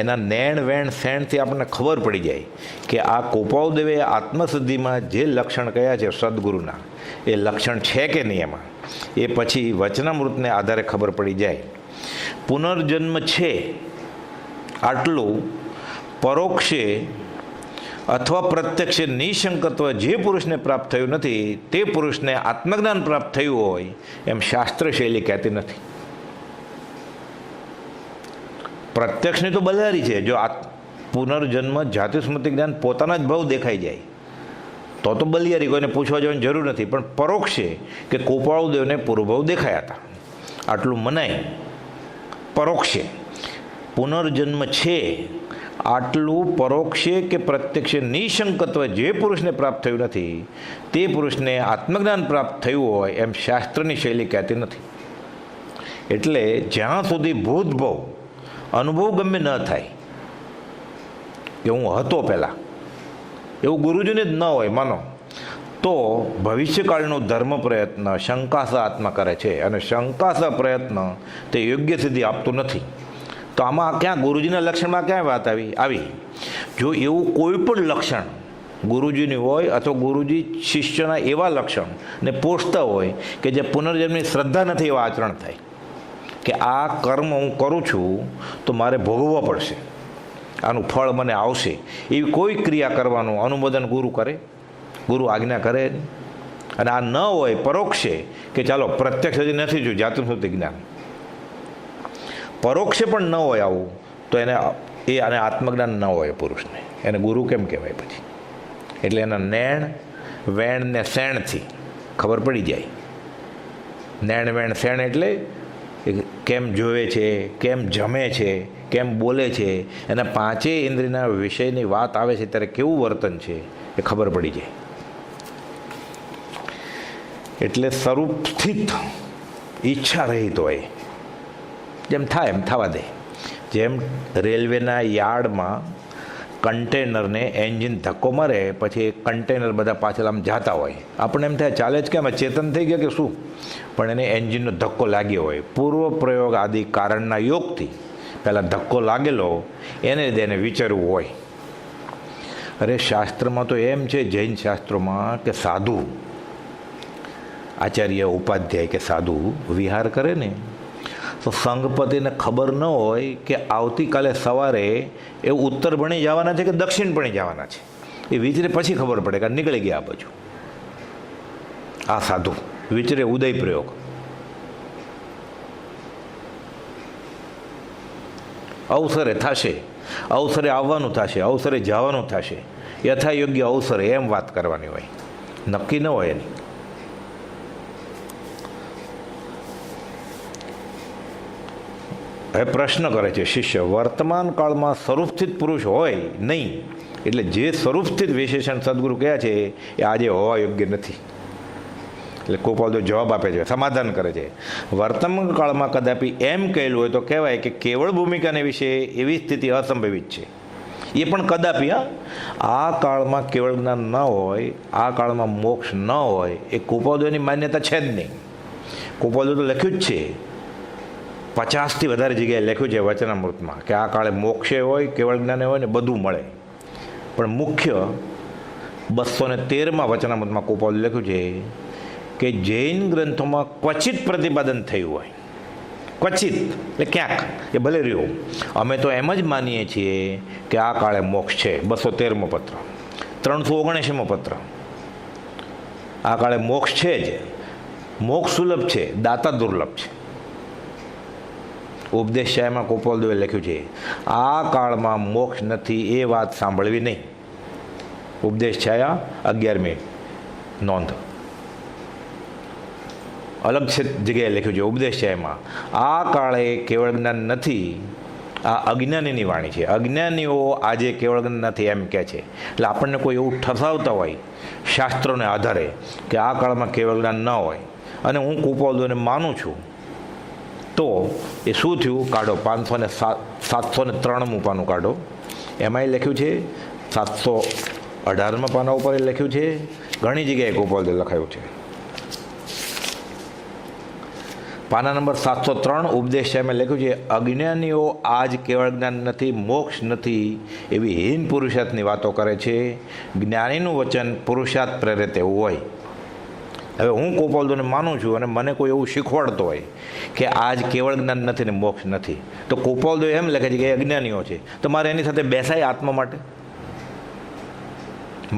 એના નેણ વેણ શેણથી આપણને ખબર પડી જાય કે આ કુપાલદેવે આત્મશુદ્ધિમાં જે લક્ષણ કયા છે સદગુરુના, એ લક્ષણ છે કે નહીં એમાં, એ પછી વચનામૃતને આધારે ખબર પડી જાય. પુનર્જન્મ છે આટલું પરોક્ષે અથવા પ્રત્યક્ષે નિશંકત્વ જે પુરુષને પ્રાપ્ત થયું નથી તે પુરુષને આત્મજ્ઞાન પ્રાપ્ત થયું હોય એમ શાસ્ત્ર શૈલી કહેતી નથી. પ્રત્યક્ષની તો બલિહારી છે. જો આ પુનર્જન્મ જાતિ સ્મૃતિ જ્ઞાન પોતાના જ ભાવ દેખાઈ જાય તો બલિહારી, કોઈને પૂછવા જવાની જરૂર નથી. પણ પરોક્ષે કે કુપાળુદેવને પૂર્વભાવ દેખાયા હતા આટલું મનાય. પરોક્ષે પુનર્જન્મ છે આટલું પરોક્ષે કે પ્રત્યક્ષે નિશંકત્વ જે પુરુષને પ્રાપ્ત થયું નથી તે પુરુષને આત્મજ્ઞાન પ્રાપ્ત થયું હોય એમ શાસ્ત્રની શૈલી કહેતી નથી. એટલે જ્યાં સુધી ભૂતભાવ અનુભવ ગમે ન થાય કે હું હતો પહેલાં, એવું ગુરુજીને જ ન હોય માનો, તો ભવિષ્યકાળનો ધર્મ પ્રયત્ન શંકાસ આત્મા કરે છે. અને શંકાસ પ્રયત્ન તે યોગ્ય સિદ્ધિ આપતું નથી. તો આમાં ક્યાં ગુરુજીના લક્ષણમાં ક્યાં વાત આવી? જો એવું કોઈ પણ લક્ષણ ગુરુજીની હોય અથવા ગુરુજી શિષ્યના એવા લક્ષણ ને પોષતા હોય કે જે પુનર્જન્મની શ્રદ્ધા નથી એવા આચરણ થાય કે આ કર્મ હું કરું છું તો મારે ભોગવવા પડશે, આનું ફળ મને આવશે, એવી કોઈ ક્રિયા કરવાનું અનુમોદન ગુરુ કરે? ગુરુ આજ્ઞા કરે? અને આ ન હોય પરોક્ષે કે ચાલો પ્રત્યક્ષ હજી નથી જોયું જાતું સ્મૃતિ જ્ઞાન, પરોક્ષે પણ ન હોય આવું, તો એને અને આત્મજ્ઞાન ન હોય પુરુષને, એને ગુરુ કેમ કહેવાય પછી? એટલે એના નેણ વેણ ને શેણથી ખબર પડી જાય. નેણ વેણ શેણ એટલે કેમ જોવે છે, કેમ જમે છે, કેમ બોલે છે, એના 5 ઇન્દ્રિયના વિષયની વાત આવે છે ત્યારે કેવું વર્તન છે એ ખબર પડી જાય. એટલે સ્વરૂપ સ્થિત ઈચ્છા રહિત હોય, જેમ થાય એમ થવા દે. જેમ રેલવેના યાર્ડમાં કન્ટેનરને એન્જિન ધક્કો મારે પછી કન્ટેનર બધા પાછળ આમ જાતા હોય, આપણને એમ થાય ચાલે જ કેમ, ચેતન થઈ ગયા કે શું, પણ એને એન્જિનનો ધક્કો લાગ્યો હોય. પૂર્વ પ્રયોગ આદિ કારણના યોગથી પહેલાં ધક્કો લાગેલો એને લીધે એને વિચારવું હોય. અરે શાસ્ત્રમાં તો એમ છે, જૈન શાસ્ત્રોમાં, કે સાધુ આચાર્ય ઉપાધ્યાય કે સાધુ વિહાર કરે ને તો સંઘપતિને ખબર ન હોય કે આવતીકાલે સવારે એ ઉત્તર ભણી જવાના છે કે દક્ષિણ ભણી જવાના છે. એ વિચરે પછી ખબર પડે કે નીકળી ગયા આ બાજુ. આ સાધુ વિચરે ઉદય પ્રયોગ. અવસરે થશે, અવસરે આવવાનું થશે, અવસરે જવાનું થશે, યથાયોગ્ય અવસરે એમ વાત કરવાની હોય, નક્કી ન હોય એની. હવે પ્રશ્ન કરે છે શિષ્ય, વર્તમાન કાળમાં સ્વરૂપસ્થિત પુરુષ હોય નહીં, એટલે જે સ્વરૂપસ્થિત વિશેષણ સદગુરુ કહ્યા છે એ આજે હોવા યોગ્ય નથી. એટલે કૃપાળદેવ જવાબ આપે છે, સમાધાન કરે છે. વર્તમાન કાળમાં કદાપી એમ કહેલું હોય તો કહેવાય કે કેવળ ભૂમિકાને વિશે એવી સ્થિતિ અસંભવિત છે. એ પણ કદાપી. આ કાળમાં કેવળ જ્ઞાન ન હોય, આ કાળમાં મોક્ષ ન હોય, એ કૃપાળદેવની માન્યતા છે જ નહીં. કૃપાળદેવ તો લખ્યું જ છે, 50થી વધારે જગ્યાએ લખ્યું છે વચનામૃતમાં કે આ કાળે મોક્ષે હોય, કેવળ જ્ઞાને હોય ને બધું મળે. પણ મુખ્ય 213માં વચનામૃતમાં કૃપાળદેવ લખ્યું છે કે જૈન ગ્રંથોમાં ક્વચિત પ્રતિપાદન થયું હોય, ક્વચિત એટલે ક્યાંક, એ ભલે રહ્યું. અમે તો એમ જ માનીએ છીએ કે આ કાળે મોક્ષ છે. 213મો પત્ર, 379મો પત્ર. આ કાળે મોક્ષ છે જ. મોક્ષ સુલભ છે, દાતા દુર્લભ છે. ઉપદેશાયમાં કૃપાળદેવે લખ્યું છે આ કાળમાં મોક્ષ નથી, એ વાત સાંભળવી નહીં. ઉપદેશાયા 11મી નોંધ, અલગ છે જગ્યાએ લખ્યું છે ઉપદેશાયમાં. આ કાળે કેવળ જ્ઞાન નથી, આ અજ્ઞાનીની વાણી છે. અજ્ઞાનીઓ આજે કેવળ જ્ઞાન નથી એમ કહે છે. એટલે આપણને કોઈ એવું ઠસાવતા હોય શાસ્ત્રોને આધારે કે આ કાળમાં કેવળ જ્ઞાન ન હોય, અને હું કૃપાળદેવને માનું છું, તો એ શું થયું? કાઢો 703મું પાનું કાઢો. એમાંય લખ્યું છે, 718માં પાના ઉપર એ લખ્યું છે, ઘણી જગ્યાએ કૃપાળદેવ લખાયું છે. પાના નંબર 703 ઉપદેશાયમાં લખ્યું છે, અજ્ઞાનીઓ આજ કેવળ જ્ઞાન નથી, મોક્ષ નથી એવી હીન પુરુષાર્થની વાતો કરે છે. જ્ઞાનીનું વચન પુરુષાર્થ પ્રેરિત એવું હોય. હવે હું કૃપાળદેવને માનું છું અને મને કોઈ એવું શીખવાડતો હોય કે આજ કેવળ જ્ઞાન નથી ને મોક્ષ નથી, તો કૃપાળદેવ એમ લખે છે કે એ અજ્ઞાનીઓ છે. તો મારે એની સાથે બેસાય આત્મા માટે,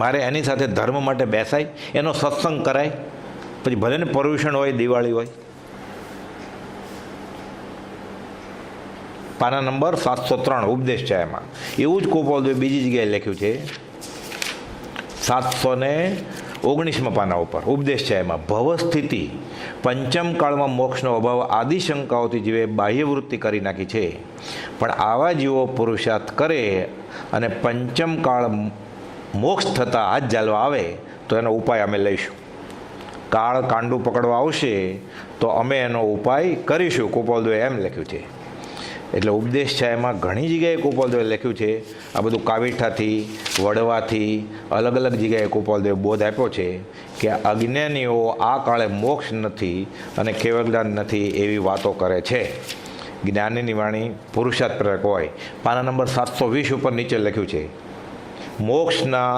મારે એની સાથે ધર્મ માટે બેસાય, એનો સત્સંગ કરાય, પછી ભલે ને પર્યુષણ હોય, દિવાળી હોય. પાના નંબર 703 ઉપદેશાયમાં એવું જ કૃપાળદેવે બીજી જગ્યાએ લખ્યું છે, 719માં પાના ઉપર ઉપદેશાયમાં. ભવસ્થિતિ પંચમ કાળમાં મોક્ષનો અભાવ આદિ શંકાઓથી જીવે બાહ્યવૃત્તિ કરી નાખી છે, પણ આવા જીવો પુરુષાર્થ કરે અને પંચમ કાળ મોક્ષ થતાં હાથ ઝાલવા આવે તો એનો ઉપાય અમે લઈશું. કાળ કાંડું પકડવા આવશે તો અમે એનો ઉપાય કરીશું, કૃપાળદેવે એમ લખ્યું છે. એટલે ઉપદેશાયમાં ઘણી જગ્યાએ કૃપાળદેવે લખ્યું છે. આ બધું કાવીઠાથી, વડવાથી, અલગ અલગ જગ્યાએ કૃપાળદેવે બોધ આપ્યો છે કે અજ્ઞાનીઓ આ કાળે મોક્ષ નથી અને કેવળ જ્ઞાન નથી એવી વાતો કરે છે. જ્ઞાનીની વાણી પુરુષાર્થ પ્રેરક હોય. પાના નંબર 720 ઉપર નીચે લખ્યું છે, મોક્ષના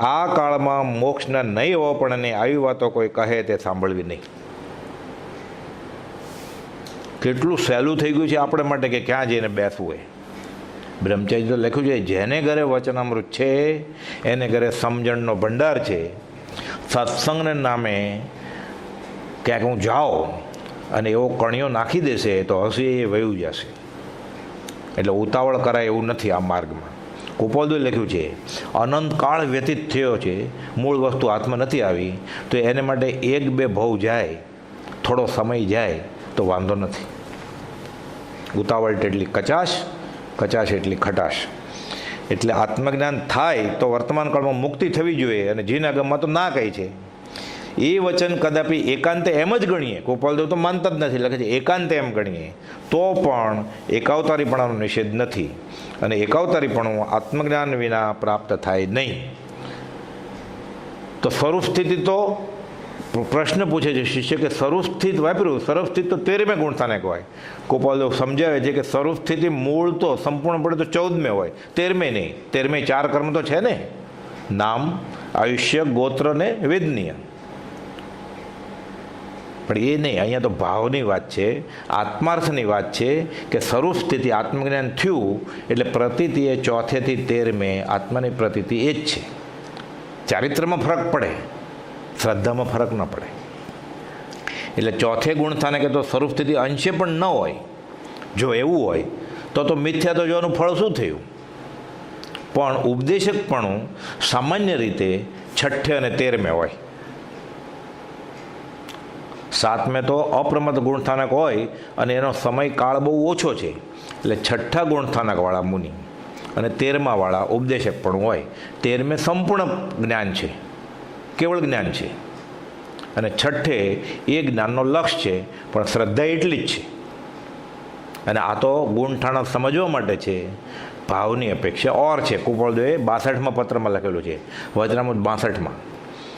આ કાળમાં મોક્ષના નહીં હોવા પણ આવી વાતો કોઈ કહે તે સાંભળવી નહીં. કેટલું સહેલું થઈ ગયું છે આપણે માટે કે ક્યાં જઈને બેસવું હોય. બ્રહ્મચારી તો લખ્યું છે, જેને ઘરે વચનામૃત છે એને ઘરે સમજણનો ભંડાર છે. સત્સંગને નામે ક્યાંક હું જાઓ અને એવો કણિયો નાખી દેશે તો હસી એ વયું જશે. એટલે ઉતાવળ કરાય એવું નથી આ માર્ગમાં. કૃપાળદેવે લખ્યું છે, અનંત કાળ વ્યતીત થયો છે, મૂળ વસ્તુ હાથમાં નથી આવી, તો એને માટે 1-2 ભવ જાય, થોડો સમય જાય તો વાંધો નથી. ઉતાવળ એટલી કચાશ, કચાશ એટલી ખટાશ. એટલે આત્મજ્ઞાન થાય તો વર્તમાન કાળમાં મુક્તિ થવી જોઈએ, અને જીનાગમમાં તો ના કહી છે. એ વચન કદાપી એકાંતે એમ જ ગણીએ, ગોપાલદેવ તો માનતા જ નથી, લખે છે એકાંતે એમ ગણીએ તો પણ એકાવતારીપણાનો નિષેધ નથી, અને એકાવતારીપણું આત્મજ્ઞાન વિના પ્રાપ્ત થાય નહીં. તો સ્વરૂપ સ્થિતિ તો પ્રશ્ન પૂછે છે શિષ્ય કે સ્વરૂપ સ્થિત વાપર્યું, સ્વરૂપ સ્થિત તો 13મે ગુણસ્થાને કહેવાય. ગોપાલદેવ સમજાવે છે કે સ્વરૂપ સ્થિતિ મૂળ તો સંપૂર્ણપણે તો 14મે હોય, 13મે નહીં. 13મે 4 કર્મ તો છે ને, નામ, આયુષ્ય, ગોત્ર ને વેદનીય. પણ એ નહીં, અહીંયા તો ભાવની વાત છે, આત્માર્થની વાત છે કે સ્વરૂપ સ્થિતિ આત્મજ્ઞાન થયું એટલે પ્રતીતિ એ 4થી 13મે આત્માની પ્રતીતિ એ જ છે. ચારિત્રમાં ફરક પડે, શ્રદ્ધામાં ફરક ન પડે. એટલે 4થે ગુણસ્થાને કે તો સ્વરૂપ સ્થિતિ અંશે પણ ન હોય. જો એવું હોય તો મિથ્યા તો જોવાનું ફળ શું થયું? પણ ઉપદેશકપણું સામાન્ય રીતે 6ઠે અને 13મે હોય. 7મે તો અપ્રમત્ત ગુણસ્થાનક હોય અને એનો સમયકાળ બહુ ઓછો છે, એટલે 6ઠ્ઠા ગુણસ્થાનકવાળા મુનિ અને 13માવાળા ઉપદેશકપણું હોય. 13મે સંપૂર્ણ જ્ઞાન છે, કેવળ જ્ઞાન છે, અને 6ઠ્ઠે એ જ્ઞાનનો લક્ષ્ય છે, પણ શ્રદ્ધા એટલી જ છે. અને આ તો ગુણઠાણા સમજવા માટે છે, ભાવની અપેક્ષા ઓર છે. ગોપાલદેવે 62મા પત્રમાં લખેલું છે, વચનામૃત 62માં,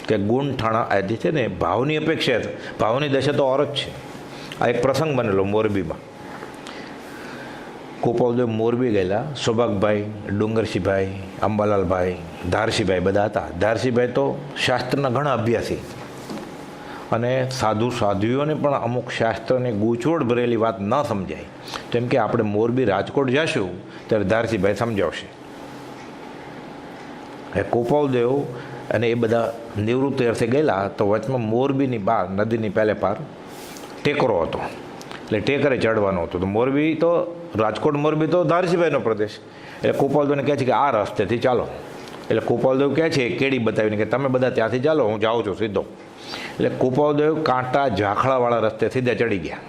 કે ગુણઠાણા આ જે છે ને ભાવની અપેક્ષા, ભાવની દશા તો ઓર જ છે. આ એક પ્રસંગ બનેલો મોરબીમાં. ગોપાલદેવ મોરબી ગયેલા, સૌભાગભાઈ, ડુંગરસિંહભાઈ, અંબાલાલભાઈ, ધારસિંહભાઈ બધા હતા. ધારસિંહભાઈ તો શાસ્ત્રના ઘણા અભ્યાસી, અને સાધુઓને પણ અમુક શાસ્ત્રની ગૂંચવણ ભરેલી વાત ન સમજાય, જેમ કે આપણે મોરબી રાજકોટ જઈશું ત્યારે ધારસિંહભાઈ સમજાવશે. એ ગોપાલદેવ અને એ બધા નિવૃત્તિ અર્થે ગયેલા, તો વચમાં મોરબીની બહાર નદીની પહેલે પાર ટેકરો હતો, એટલે ટેકરે ચડવાનું હતું. તો મોરબી તો રાજકોટ મોરબી તો ધારસિંહભાઈનો પ્રદેશ, એટલે ગોપાલદેવને કહે છે કે આ રસ્તેથી ચાલો. એટલે ગોપાલદેવ કહે છે કેડી બતાવીને કે તમે બધા ત્યાંથી ચાલો, હું જાઉં છું સીધો. એટલે ગોપાલદેવ કાંટા ઝાખળાવાળા રસ્તે સીધા ચડી ગયા,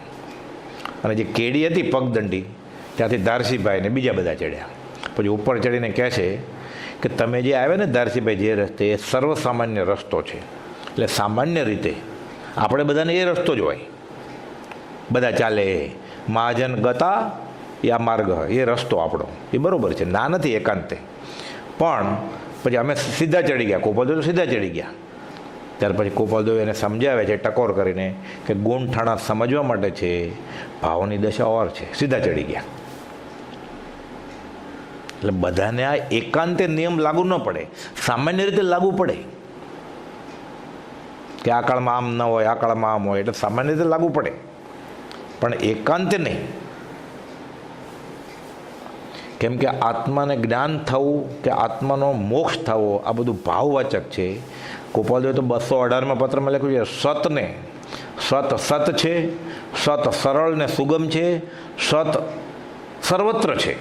અને જે કેડી હતી પગદંડી ત્યાંથી ધારસિંહભાઈ ને બીજા બધા ચડ્યા. પછી ઉપર ચડીને કહે છે કે તમે જે આવ્યા ને ધારસિંહભાઈ જે રસ્તે, એ સર્વસામાન્ય રસ્તો છે. એટલે સામાન્ય રીતે આપણે બધાને એ રસ્તો જ હોય, બધા ચાલે, મહાજન ગતા યા માર્ગ, એ રસ્તો આપણો, એ બરાબર છે, ના નથી એકાંતે. પણ પછી અમે સીધા ચડી ગયા, ગોપાલદેવ તો સીધા ચડી ગયા. ત્યાર પછી ગોપાલદેવ એને સમજાવે છે ટકોર કરીને કે ગુણઠાણા સમજવા માટે છે, ભાવની દશા ઓર છે, સીધા ચડી ગયા. એટલે બધાને આ એકાંતે નિયમ લાગુ ન પડે, સામાન્ય રીતે લાગુ પડે કે આ કાળમાં આમ ન હોય, આ કાળમાં આમ હોય, એટલે સામાન્ય રીતે લાગુ પડે, પણ એકાંતે નહીં. કેમ કે આત્માને જ્ઞાન થવું કે આત્માનો મોક્ષ થવો આ બધું ભાવવાચક છે. ગોપાલદેવ તો 218મા પત્રમાં લખ્યું છે, સતને સત છે, સત સરળ ને સુગમ છે, સત સર્વત્ર છે.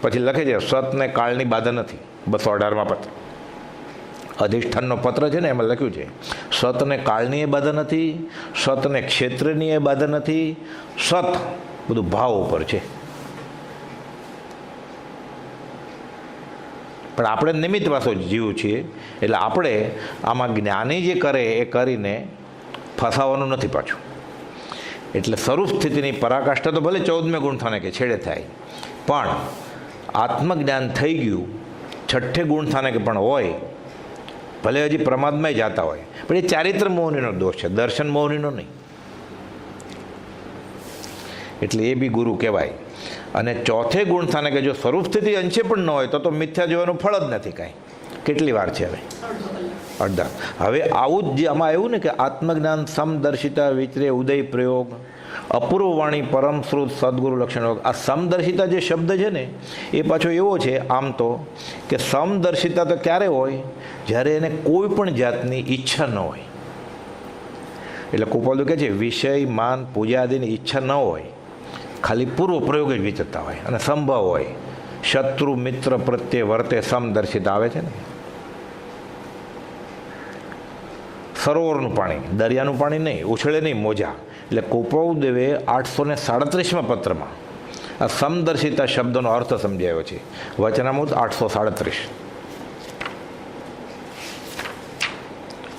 પછી લખે છે સતને કાળની બાધા નથી. 218મા પત્ર અધિષ્ઠાનનો પત્ર છે ને, એમાં લખ્યું છે સતને કાળની એ બાધા નથી, સતને ક્ષેત્રની એ બાધા નથી, સત બધું ભાવ ઉપર છે. પણ આપણે નિમિત્ત વાસો જીવ છીએ, એટલે આપણે આમાં જ્ઞાની જે કરે એ કરીને ફસાવાનું નથી પાછું. એટલે સ્વરૂપ સ્થિતિની પરાકાષ્ઠા તો ભલે 14મે ગુણસ્થાને કે છેડે થાય, પણ આત્મજ્ઞાન થઈ ગયું 6ઠ્ઠે ગુણસ્થાને કે પણ હોય, ભલે હજી પ્રમાદમાં જતા હોય, પણ એ ચારિત્ર મોહનીનો દોષ છે, દર્શન મોહનીનો નહીં. એટલે એ બી ગુરુ કહેવાય. અને 4થે ગુણસ્થાને કે જો સ્વરૂપ સ્થિતિ અંશે પણ ન હોય તો મિથ્યા જોવાનું ફળ જ નથી કાંઈ. કેટલી વાર છે હવે? અડધા. હવે આવું જ જે આમાં આવ્યું ને કે આત્મજ્ઞાન સમદર્શિતા વિચરે ઉદય પ્રયોગ અપૂર્વ વાણી પરમ શ્રુત સદગુરુ લક્ષણ. આ સમદર્શિતા જે શબ્દ છે ને એ પાછો એવો છે આમ તો કે સમદર્શિતા તો ક્યારે હોય? જ્યારે એને કોઈ પણ જાતની ઈચ્છા ન હોય. એટલે ગોપાલદેવ કહે છે વિષય માન પૂજા આદિની ઈચ્છા ન હોય, ખાલી પૂર્વ પ્રયોગ જ વિચરતા હોય અને સંભવ હોય. શત્રુ મિત્ર પ્રત્યે વર્તે સમદર્શિતા આવે છે ને. સરોવરનું પાણી, દરિયાનું પાણી નહીં, ઉછળે નહીં મોજા. એટલે ગોપાલદેવે 837મા પત્રમાં આ સમદર્શિતા શબ્દનો અર્થ સમજાવ્યો છે. વચનામૃત 837.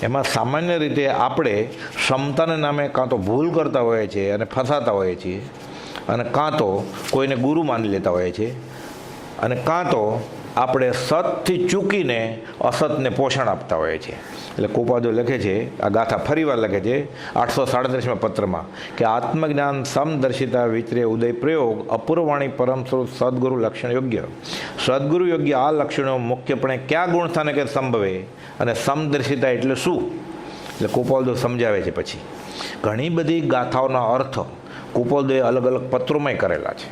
એમાં સામાન્ય રીતે આપણે ક્ષમતાને નામે કાં તો ભૂલ કરતા હોઈએ છીએ અને ફસાતા હોઈએ છીએ, અને કાં તો કોઈને ગુરુ માની લેતા હોઈએ છીએ, અને કાં તો આપણે સતથી ચૂકીને અસતને પોષણ આપતા હોઈએ છીએ. એટલે કૃપાદુ લખે છે, આ ગાથા ફરીવાર લખે છે 837માં પત્રમાં કે આત્મજ્ઞાન સમદર્શિતા વિચરે ઉદય પ્રયોગ અપૂર્વવાણી પરમ સ્વરૂપ સદગુરુ લક્ષણ યોગ્ય. સદગુરુ યોગ્ય આ લક્ષણો મુખ્યપણે કયા ગુણસ્થાને કે સંભવે અને સમદર્શિતા એટલે શું? એટલે કૃપાલદેવ સમજાવે છે. પછી ઘણી બધી ગાથાઓના અર્થ કૃપાલદેવે અલગ અલગ પત્રોમાં કરેલા છે.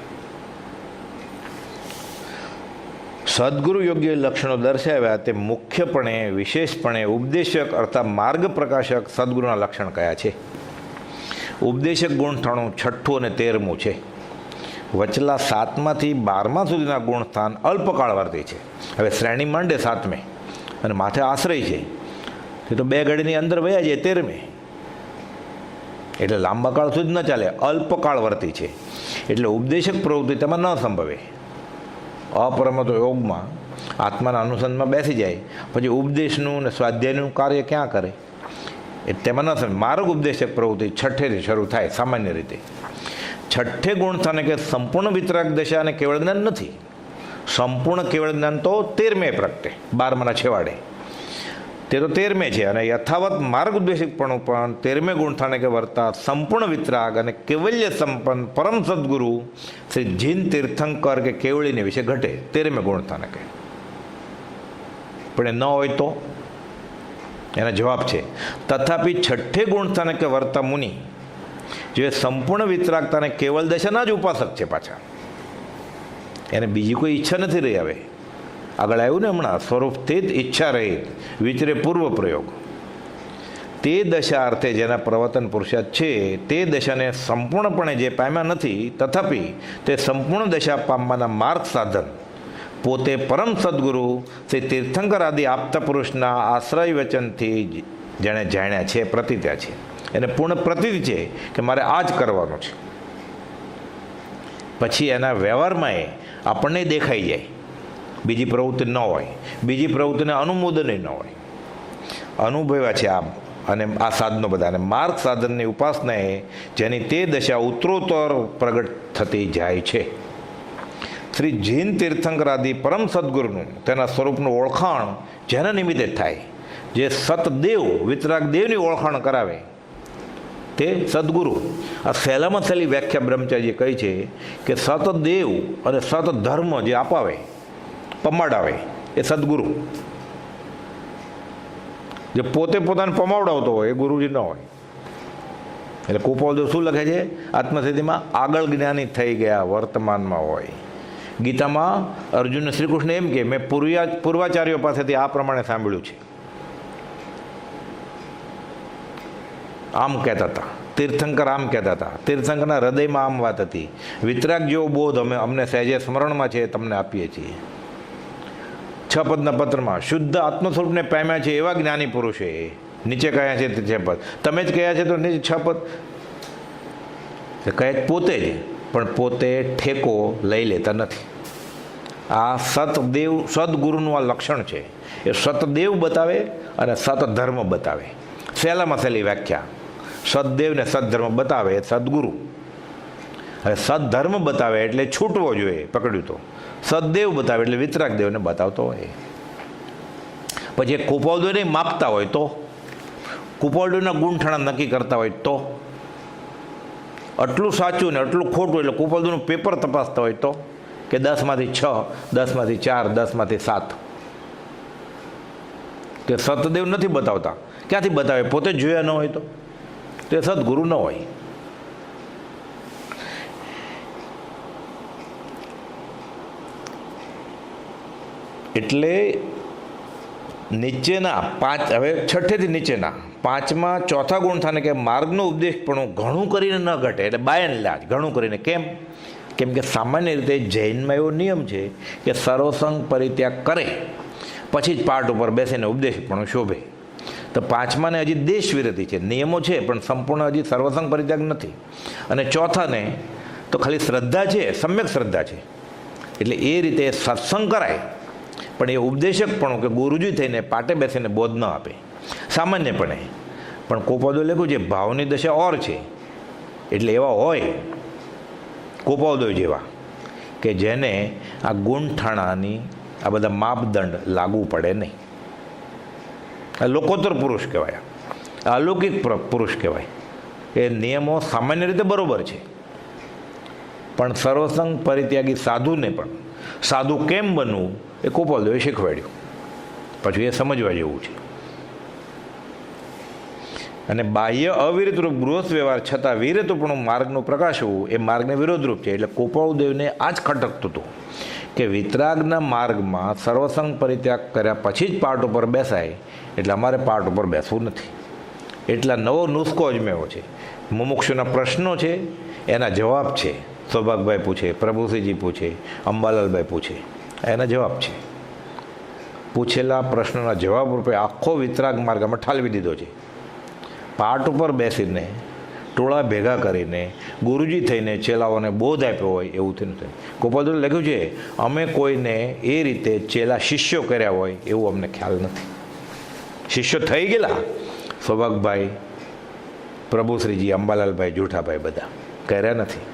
સદગુરુ યોગ્ય લક્ષણો દર્શાવ્યા તે મુખ્યપણે વિશેષપણે ઉપદેશક અર્થાત માર્ગ પ્રકાશક સદગુરુના લક્ષણ કયા છે? ઉપદેશક ગુણસ્થાનો 6 અને 13 છે. વચલા 7માંથી 12મા સુધીના ગુણસ્થાન અલ્પકાળવર્તી છે. હવે શ્રેણી માંડે 7મે અને માથે આશ્રય છે, તે તો 2 ઘડીની અંદર વયા જાય 13મે, એટલે લાંબા કાળ સુધી ન ચાલે, અલ્પકાળવર્તી છે. એટલે ઉપદેશક પ્રવૃત્તિ તેમાં ન સંભવે. અપરમતો યોગમાં આત્માના અનુસંધાનમાં બેસી જાય, પછી ઉપદેશનું અને સ્વાધ્યાયનું કાર્ય ક્યાં કરે? એ તેમાં ન સમજ. માર્ગ ઉપદેશક પ્રવૃત્તિ 6થી શરૂ થાય સામાન્ય રીતે. 6 ગુણસ્થાને કે સંપૂર્ણ વિતરાગ દશા અને કેવળ જ્ઞાન નથી. સંપૂર્ણ કેવળ જ્ઞાન તો 13મે પ્રગટે, 12માના છેવાડે, તે તો 13મે છે. અને યથાવત માર્ગ ઉદ્દેશકપણું પણ 13મે ગુણસ્થાને કે વર્તા સંપૂર્ણ વિતરાગ અને કેવલ્ય સંપન્ન પરમ સદગુરુ શ્રી જીન તીર્થંકર કે કેવળીને વિશે ઘટે 13મે ગુણસ્થાને કે. પણ એ ન હોય તો એના જવાબ છે તથાપિ 6 ગુણસ્થાને કે વર્તા મુનિ જે સંપૂર્ણ વિતરાગતાને કેવલ દશાના જ ઉપાસક છે. પાછા એને બીજી કોઈ ઈચ્છા નથી રહી. હવે આગળ આવ્યું ને હમણાં, સ્વરૂપ તે જ ઈચ્છા રહિત વિચરે પૂર્વ પ્રયોગ. તે દશા અર્થે જેના પ્રવર્તન પુરુષાર્થ છે તે દશાને સંપૂર્ણપણે જે પામ્યા નથી, તથાપિ તે સંપૂર્ણ દશા પામવાના માર્ગ સાધન પોતે પરમ સદગુરુ શ્રી તીર્થંકર આદિ આપતા પુરુષના આશ્રય વચનથી જેણે જાણ્યા છે, પ્રતીત્યા છે, એને પૂર્ણ પ્રતીતિ છે કે મારે આ જ કરવાનું છે. પછી એના વ્યવહારમાં એ આપણને દેખાઈ જાય, બીજી પ્રવૃત્તિ ન હોય, બીજી પ્રવૃત્તિને અનુમોદન ન હોય. અનુભવ્યા છે આમ અને આ સાધનો બધા, અને માર્ગ સાધનની ઉપાસના એ જેની તે દશા ઉત્તરોત્તર પ્રગટ થતી જાય છે. શ્રી જીન તીર્થંકર આદિ પરમ સદગુરુનું તેના સ્વરૂપનું ઓળખાણ જેના નિમિત્તે થાય, જે સતદેવ વિતરાગ દેવની ઓળખાણ કરાવે તે સદગુરુ. આ સહેલામાં સહેલી વ્યાખ્યા બ્રહ્મચારીએ કહી છે કે સતદેવ અને સત ધર્મ જે અપાવે, પમાડાવે, એ સદગુરુ. જે પોતે પોતાને પમાવડાવતો હોય એ ગુરુજી ન હોય. એટલે કૃપાલદેવ શું લખે છે આત્મસિદ્ધિમાં? આગળ જ્ઞાની થઈ ગયા વર્તમાનમાં હોય. ગીતામાં અર્જુનને શ્રી કૃષ્ણ એમ કે મેં પૂર્વાચાર્યો પાસેથી આ પ્રમાણે સાંભળ્યું છે, આમ કહેતા હતા. તીર્થંકર આમ કહેતા હતા. તીર્થંકરના હૃદયમાં આમ વાત હતી. વિતરાગ જેવો બોધ અમને સહેજે સ્મરણમાં છે, તમને આપીએ છીએ. 6 પદના પત્રમાં શુદ્ધ આત્મ સ્વરૂપને પામ્યા છે એવા જ્ઞાની પુરુષે નીચે કહ્યા છે તે 6 પદ. તમે જ કહ્યા છે તો નીચે 6 પદ કહે પોતે જ, પણ પોતે ઠેકો લઈ લેતા નથી. આ સતદેવ સદગુરુનું આ લક્ષણ છે. એ સતદેવ બતાવે અને સતધર્મ બતાવે. સહેલામાં સહેલી વ્યાખ્યા, સદદેવ ને સદધર્મ બતાવે એ સદગુરુ. હવે સદધર્મ બતાવે એટલે છૂટવો જોઈએ, પકડ્યું તો. સદદેવ બતાવે એટલે વિતરાગ દેવને બતાવતો હોય. પછી એ કૃપાલદેવને માપતા હોય તો, કૃપાલદેવના ગુણઠાણા નક્કી કરતા હોય તો, આટલું સાચું ને આટલું ખોટું એટલે કૃપાલદેવનું પેપર તપાસતા હોય તો, કે 10માંથી 6, 10માંથી 4, 10માંથી 7. તે સતદેવ નથી બતાવતા. ક્યાંથી બતાવે? પોતે જ જોયા ન હોય તો તે સદગુરુ ન હોય. એટલે નીચેના 5, હવે 6થી નીચેના 5માં ચોથા ગુણ થાને કે માર્ગનો ઉપદેશ પણ ઘણું કરીને ન ઘટે. એટલે બાય એન્ડ લાર્જ ઘણું કરીને. કેમ કે સામાન્ય રીતે જૈનમાં એવો નિયમ છે કે સર્વસંગ પરિત્યાગ કરે પછી જ પાઠ ઉપર બેસીને ઉપદેશ પણ શોભે. તો 5માને હજી દેશ વિરતિ છે, નિયમો છે પણ સંપૂર્ણ હજી સર્વસંગ પરિત્યાગ નથી. અને ચોથાને તો ખાલી શ્રદ્ધા છે, સમ્યક શ્રદ્ધા છે. એટલે એ રીતે સત્સંગ કરાય પણ એ ઉપદેશક પણ કે ગુરુજી થઈને પાટે બેસીને બોધ ન આપે. સામાન્યપણે. પણ કોપાદો લખ્યું છે ભાવની દશા ઓર છે, એટલે એવા હોય કોપાદો જેવા કે જેને આ ગુણઠાણાની આ બધા માપદંડ લાગુ પડે નહીં. આ લોકોત્તર પુરુષ કહેવાય, અલૌકિક પુરુષ કહેવાય. એ નિયમો સામાન્ય રીતે બરાબર છે, પણ સર્વસંગ પરિત્યાગી સાધુને પણ સાધુ કેમ બનવું એ કોપાદોએ શીખવાડ્યું. પછી એ સમજવા જેવું છે. અને બાહ્ય અવિરતરૂપ ગૃહસ્થ વ્યવહાર છતાં વિરતપણું માર્ગનું પ્રકાશવું એ માર્ગને વિરોધરૂપ છે. એટલે કોપાદેવને આ જ ખટકતું હતું કે વિતરાગના માર્ગમાં સર્વસંગ પરિત્યાગ કર્યા પછી જ પાઠ ઉપર બેસાય, એટલે અમારે પાઠ ઉપર બેસવું નથી. એટલા નવો નુસ્ખો અજમેવો છે. મુમુક્ષુના પ્રશ્નો છે, એના જવાબ છે. સૌભાગભાઈ પૂછે, પ્રભુસિંહજી પૂછે, અંબાલાલભાઈ પૂછે, એના જવાબ છે. પૂછેલા પ્રશ્નોના જવાબ રૂપે આખો વિતરાગ માર્ગ અમે ઠાલવી દીધો છે. પાઠ ઉપર બેસીને ટોળા ભેગા કરીને ગુરુજી થઈને ચેલાઓને બોધ આપ્યો હોય એવું થયું નથી. કોપાદોએ લખ્યું છે અમે કોઈને એ રીતે ચેલા શિષ્યો કર્યા હોય એવું અમને ખ્યાલ નથી. શિષ્યો થઈ ગયેલા સૌભાગભાઈ, પ્રભુશ્રીજી, અંબાલાલભાઈ, જૂઠાભાઈ બધા કર્યા નથી.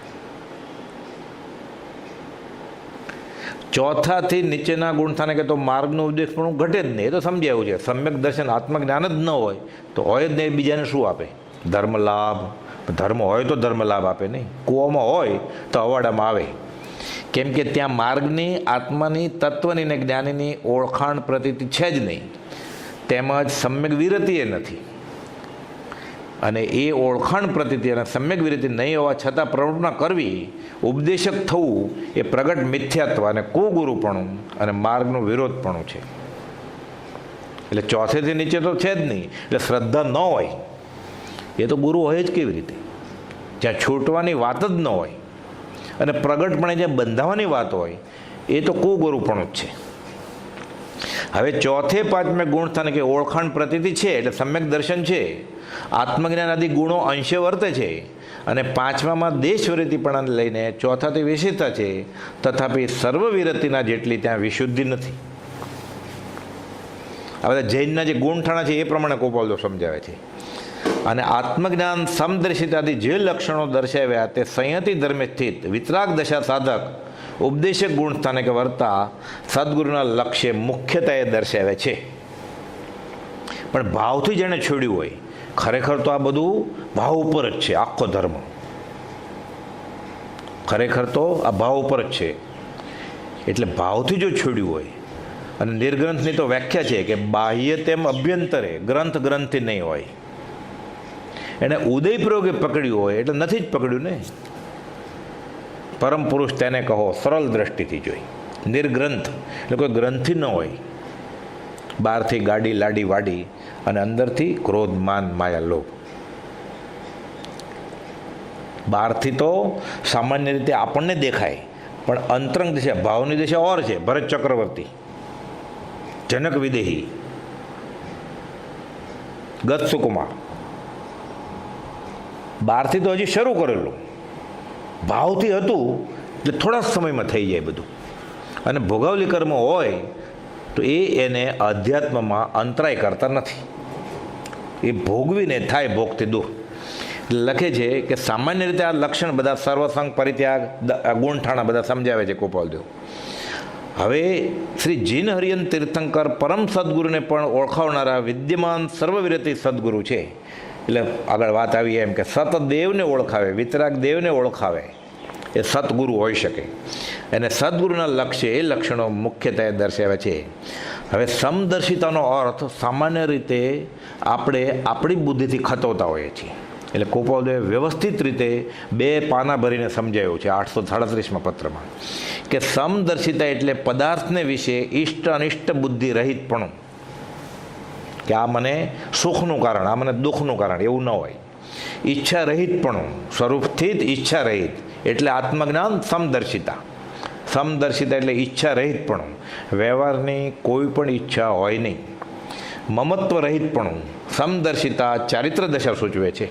ચોથાથી નીચેના ગુણસ્થાને કે તો માર્ગનો ઉદ્દેશ પણ ઘટે જ નહીં. એ તો સમજાયું છે. સમ્યક દર્શન આત્મજ્ઞાન જ ન હોય તો હોય જ નહીં, બીજાને શું આપે? ધર્મ લાભ. ધર્મ હોય તો ધર્મ લાભ આપે નહીં. કૂવામાં હોય તો અવાડામાં આવે. કેમ કે ત્યાં માર્ગની, આત્માની, તત્વની ને જ્ઞાનીની ઓળખાણ પ્રતીતિ છે જ નહીં. તેમજ સમ્યક વિરતિ એ નથી. અને એ ઓળખાણ પ્રતીતિ અને સમ્યક વિરતિ નહીં હોવા છતાં પ્રવૃત્તિ કરવી, ઉપદેશક થવું એ પ્રગટ મિથ્યાત્વ અને કુગુરુપણું અને માર્ગનું વિરોધપણું છે. એટલે ચોથેથી નીચે તો છે જ નહીં. એટલે શ્રદ્ધા ન હોય એ તો ગુરુ હોય જ કેવી રીતે? જ્યાં છૂટવાની વાત જ ન હોય અને પ્રગટપણે જ્યાં બંધાવાની વાત હોય એ તો કુગુરુપણું જ છે. હવે ચોથે પાંચમે ગુણસ્થાને કે ઓળખાણ પ્રતીતિ છે, એટલે સમ્યક દર્શન છે, આત્મજ્ઞાન આદિ ગુણો અંશે વર્તે છે. અને પાંચમામાં દેશવૃત્તિપણાને લઈને ચોથાથી વિશેષતા છે, તથાપી સર્વવિરતિના જેટલી ત્યાં વિશુદ્ધિ નથી. આ બધા જૈનના જે ગુણઠાણા છે એ પ્રમાણે કોપાલદો સમજાવે છે. અને આત્મજ્ઞાન સમદર્શિતાથી જે લક્ષણો દર્શાવ્યા તે સંયતિ ધર્મે સ્થિત વિતરાગ દશા સાધક ઉપદેશક ગુણસ્થાને કે વર્તા સદગુરુના લક્ષ્ય મુખ્યતાએ દર્શાવે છે. પણ ભાવથી જેણે છોડ્યું હોય, ખરેખર તો આ બધું ભાવ ઉપર જ છે. આખો ધર્મ ખરેખર તો આ ભાવ ઉપર જ છે. એટલે ભાવથી જો છોડ્યું હોય, અને નિર્ગ્રંથની તો વ્યાખ્યા છે કે બાહ્ય તેમ અભ્યંતરે ગ્રંથ ગ્રંથથી નહીં હોય. એણે ઉદયપ્રયોગે પકડ્યું હોય એટલે નથી જ પકડ્યું ને. પરમ પુરુષ તેને કહો સરળ દ્રષ્ટિથી જોઈ. નિર્ગ્રંથ એટલે કોઈ ગ્રંથિ ન હોય. બહારથી ગાડી લાડી વાડી અને અંદરથી ક્રોધ, માન, માયા, લોભ. બહારથી તો સામાન્ય રીતે આપણને દેખાય, પણ અંતરંગ દિશા, ભાવની દિશા ઓર છે. ભરત ચક્રવર્તી, જનક વિદેહી, ગત સુકુમાર. બહારથી તો હજી શરૂ કરેલું, ભાવથી હતું એટલે થોડા સમયમાં થઈ જાય બધું. અને ભોગાવલી કર્મ હોય તો એને અધ્યાત્મમાં અંતરાય કરતા નથી. એ ભોગવીને થાય ભોગથી દૂર. લખે છે કે સામાન્ય રીતે આ લક્ષણ બધા સર્વસંગ પરિત્યાગ ગુણઠાણા બધા સમજાવે છે કોપાલદેવ. હવે શ્રી જીન હરિયન તીર્થંકર પરમ સદગુરુને પણ ઓળખાવનારા વિદ્યમાન સર્વવિરતિ સદગુરુ છે. એટલે આગળ વાત આવી એમ કે સતદેવને ઓળખાવે, વિતરાગ દેવને ઓળખાવે એ સતગુરુ હોઈ શકે. અને સદગુરુના લક્ષ્ય એ લક્ષણો મુખ્યત્વે દર્શાવે છે. હવે સમદર્શિતાનો અર્થ સામાન્ય રીતે આપણે આપણી બુદ્ધિથી ખતવતા હોઈએ છીએ. એટલે કોપાલદેવે વ્યવસ્થિત રીતે 2 પાના ભરીને સમજાયું છે 837માં પત્રમાં કે સમદર્શિતા એટલે પદાર્થને વિશે ઇષ્ટ અનિષ્ટ બુદ્ધિ રહિતપણું. કે આ મને સુખનું કારણ, આ મને દુઃખનું કારણ એવું ન હોય. ઈચ્છા રહિતપણું, સ્વરૂપથી જ ઈચ્છા રહિત એટલે આત્મજ્ઞાન સમદર્શિતા. સમદર્શિતા એટલે ઈચ્છા રહિતપણું, વ્યવહારની કોઈ પણ ઈચ્છા હોય નહીં. મમત્વ રહિતપણું, સમદર્શિતા ચારિત્ર દશા સૂચવે છે.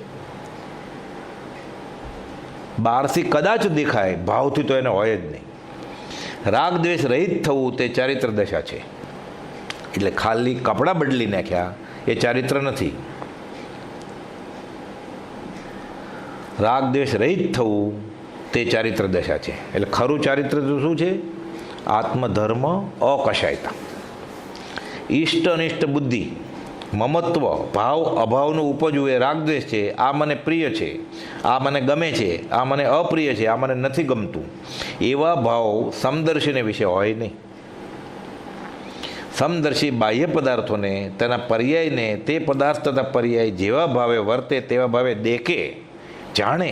બહારથી કદાચ દેખાય, ભાવથી તો એને હોય જ નહીં. રાગ દ્વેષ રહિત થવું તે ચારિત્ર દશા છે. એટલે ખાલી કપડાં બદલી નાખ્યા એ ચારિત્ર નથી. રાગ દ્વેષ રહિત થવું તે ચારિત્ર દશા છે. એટલે ખરું ચારિત્ર તો શું છે? આત્મધર્મ અકશાયતા, ઈષ્ટ અનિષ્ટ બુદ્ધિ, મમત્વ, ભાવ અભાવનું ઉપજવું એ રાગદ્વેષ છે. આ મને પ્રિય છે, આ મને ગમે છે, આ મને અપ્રિય છે, આ મને નથી ગમતું, એવા ભાવ સમદર્શીને વિશે હોય નહીં. સમદર્શી બાહ્ય પદાર્થોને, તેના પર્યાયને, તે પદાર્થ તથા પર્યાય જેવા ભાવે વર્તે તેવા ભાવે દેખે, જાણે,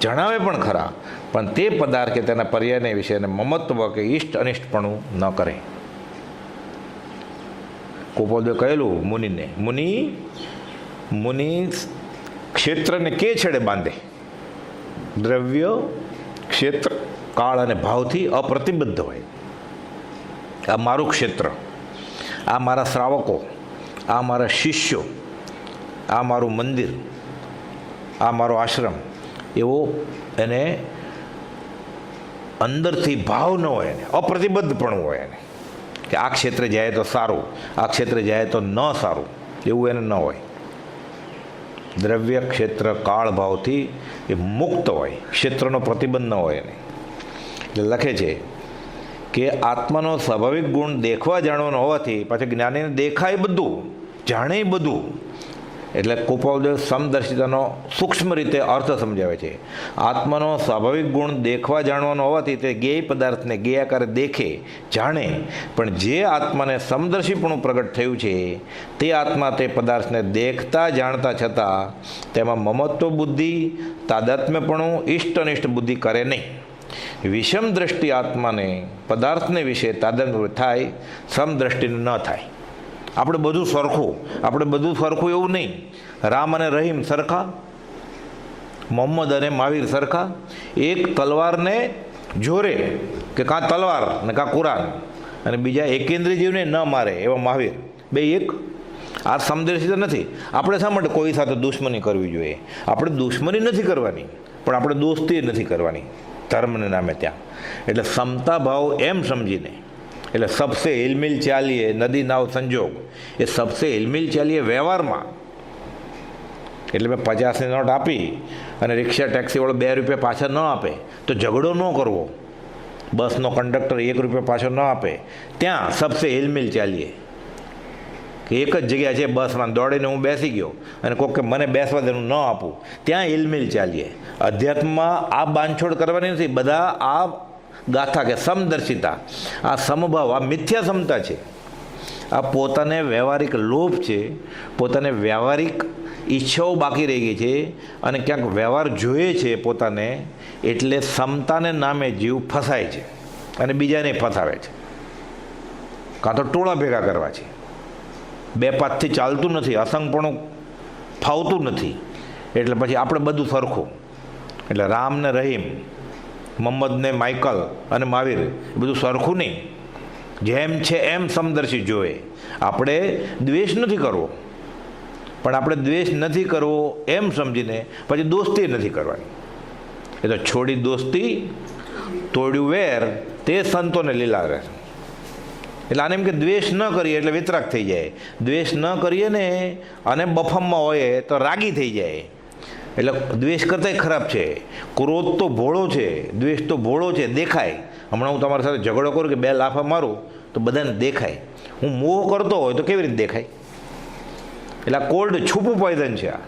જણાવે પણ ખરા, પણ તે પદાર્થ કે તેના પર્યાયને વિશે મમત્વ કે ઈષ્ટ અનિષ્ટપણું ન કરે. કુપોદે કહેલું મુનિને, મુનિ ક્ષેત્રને કે છેડે બાંધે, દ્રવ્ય, ક્ષેત્ર, કાળ અને ભાવથી અપ્રતિબદ્ધ હોય. આ મારું ક્ષેત્ર, આ મારા શ્રાવકો, આ મારા શિષ્યો, આ મારું મંદિર, આ મારો આશ્રમ, એવો એને અંદરથી ભાવ ન હોય, એને અપ્રતિબદ્ધપણું હોય, એને કે આ ક્ષેત્રે જાય તો સારું, આ ક્ષેત્રે જાય તો ન સારું, એવું એને ન હોય. દ્રવ્ય, ક્ષેત્ર, કાળ ભાવથી એ મુક્ત હોય, ક્ષેત્રનો પ્રતિબંધ ન હોય એને. એટલે લખે છે કે આત્માનો સ્વાભાવિક ગુણ દેખવા જાણવાનો હોવાથી પાછું જ્ઞાનીને દેખાય બધું, જાણે બધું. એટલે કુપોદેવ સમદર્શિતાનો સૂક્ષ્મ રીતે અર્થ સમજાવે છે. આત્માનો સ્વાભાવિક ગુણ દેખવા જાણવાનો હોવાથી તે જ્ઞેય પદાર્થને જ્ઞેય આકારે દેખે, જાણે, પણ જે આત્માને સમદર્શીપણું પ્રગટ થયું છે તે આત્મા તે પદાર્થને દેખતા જાણતા છતાં તેમાં મમત્વ બુદ્ધિ, તાદાત્મ્યપણું, ઇષ્ટ અનિષ્ટ બુદ્ધિ કરે નહીં. વિષમ દ્રષ્ટિ આત્માને પદાર્થને વિશે તાદાત્મ્ય થાય, સમદ્રષ્ટિને ન થાય. આપણે બધું સરખું એવું નહીં. રામ અને રહીમ સરખા, મોહમ્મદ અને મહાવીર સરખા. એક તલવારને જોરે કે કાં તલવાર ને કાં કુરાન, અને બીજા એકેન્દ્રીય જીવને ન મારે એવા મહાવીર, બે એક. આ સમદર્શિતા નથી. આપણે શા માટે કોઈ સાથે દુશ્મની કરવી જોઈએ? આપણે દુશ્મની નથી કરવાની, પણ આપણે દોસ્તી નથી કરવાની ધર્મને નામે ત્યાં. એટલે સમતા ભાવ એમ સમજીને, એટલે સબસે હિલમિલ ચાલીએ નદી નાવ સંજોગ, એ સબસે હિલમિલ ચાલીએ વ્યવહારમાં. એટલે મેં 50ની નોટ આપી અને રિક્ષા ટેક્સીવાળો 2 રૂપિયા પાછા ન આપે તો ઝઘડો ન કરવો. બસનો કંડક્ટર 1 રૂપિયા પાછો ન આપે, ત્યાં સબસે હિલમિલ ચાલીએ. કે એક જ જગ્યા છે બસમાં, દોડીને હું બેસી ગયો અને કોઈક કે મને બેસવા દેનું ન આપું, ત્યાં હિલમિલ ચાલીએ. અધ્યાત્મમાં આ બાંધછોડ કરવાની નથી. બધા આ ગાથા કે સમદર્શિતા, આ સમભાવ, આ મિથ્યા સમતા છે. આ પોતાને વ્યવહારિક લોભ છે, પોતાને વ્યવહારિક ઈચ્છાઓ બાકી રહી ગઈ છે અને ક્યાંક વ્યવહાર જોઈએ છે પોતાને, એટલે સમતાને નામે જીવ ફસાય છે અને બીજાને ફસાવે છે. કાં તો ટોળા ભેગા કરવા છે. 2 પાથથી ચાલતું નથી, અસંગપણું ફાવતું નથી, એટલે પછી આપણે બધું સરખું. એટલે રામ ને રહીમ, મોહમ્મદ ને માઇકલ અને મહાવીર, એ બધું સરખું નહીં. જેમ છે એમ સમદર્શી જોવે. આપણે દ્વેષ નથી કરવો, પણ આપણે દ્વેષ નથી કરવો એમ સમજીને પછી દોસ્તી નથી કરવાની. એ તો છોડી દોસ્તી, તોડ્યું વેર, તે સંતોને લીલા રહે. એટલે આને એમ કે દ્વેષ ન કરીએ એટલે વિતરાગ થઈ જાય. દ્વેષ ન કરીએ ને અને બફમમાં હોય તો રાગી થઈ જાય. એટલે દ્વેષ કરતાંય ખરાબ છે. ક્રોધ તો ભોળો છે, દ્વેષ તો ભોળો છે, દેખાય. હમણાં હું તમારી સાથે ઝઘડો કરું કે 2 લાફા મારું તો બધાને દેખાય. હું મોહ કરતો હોય તો કેવી રીતે દેખાય? એટલે આ કોલ્ડ છૂપું પોઈઝન છે આ.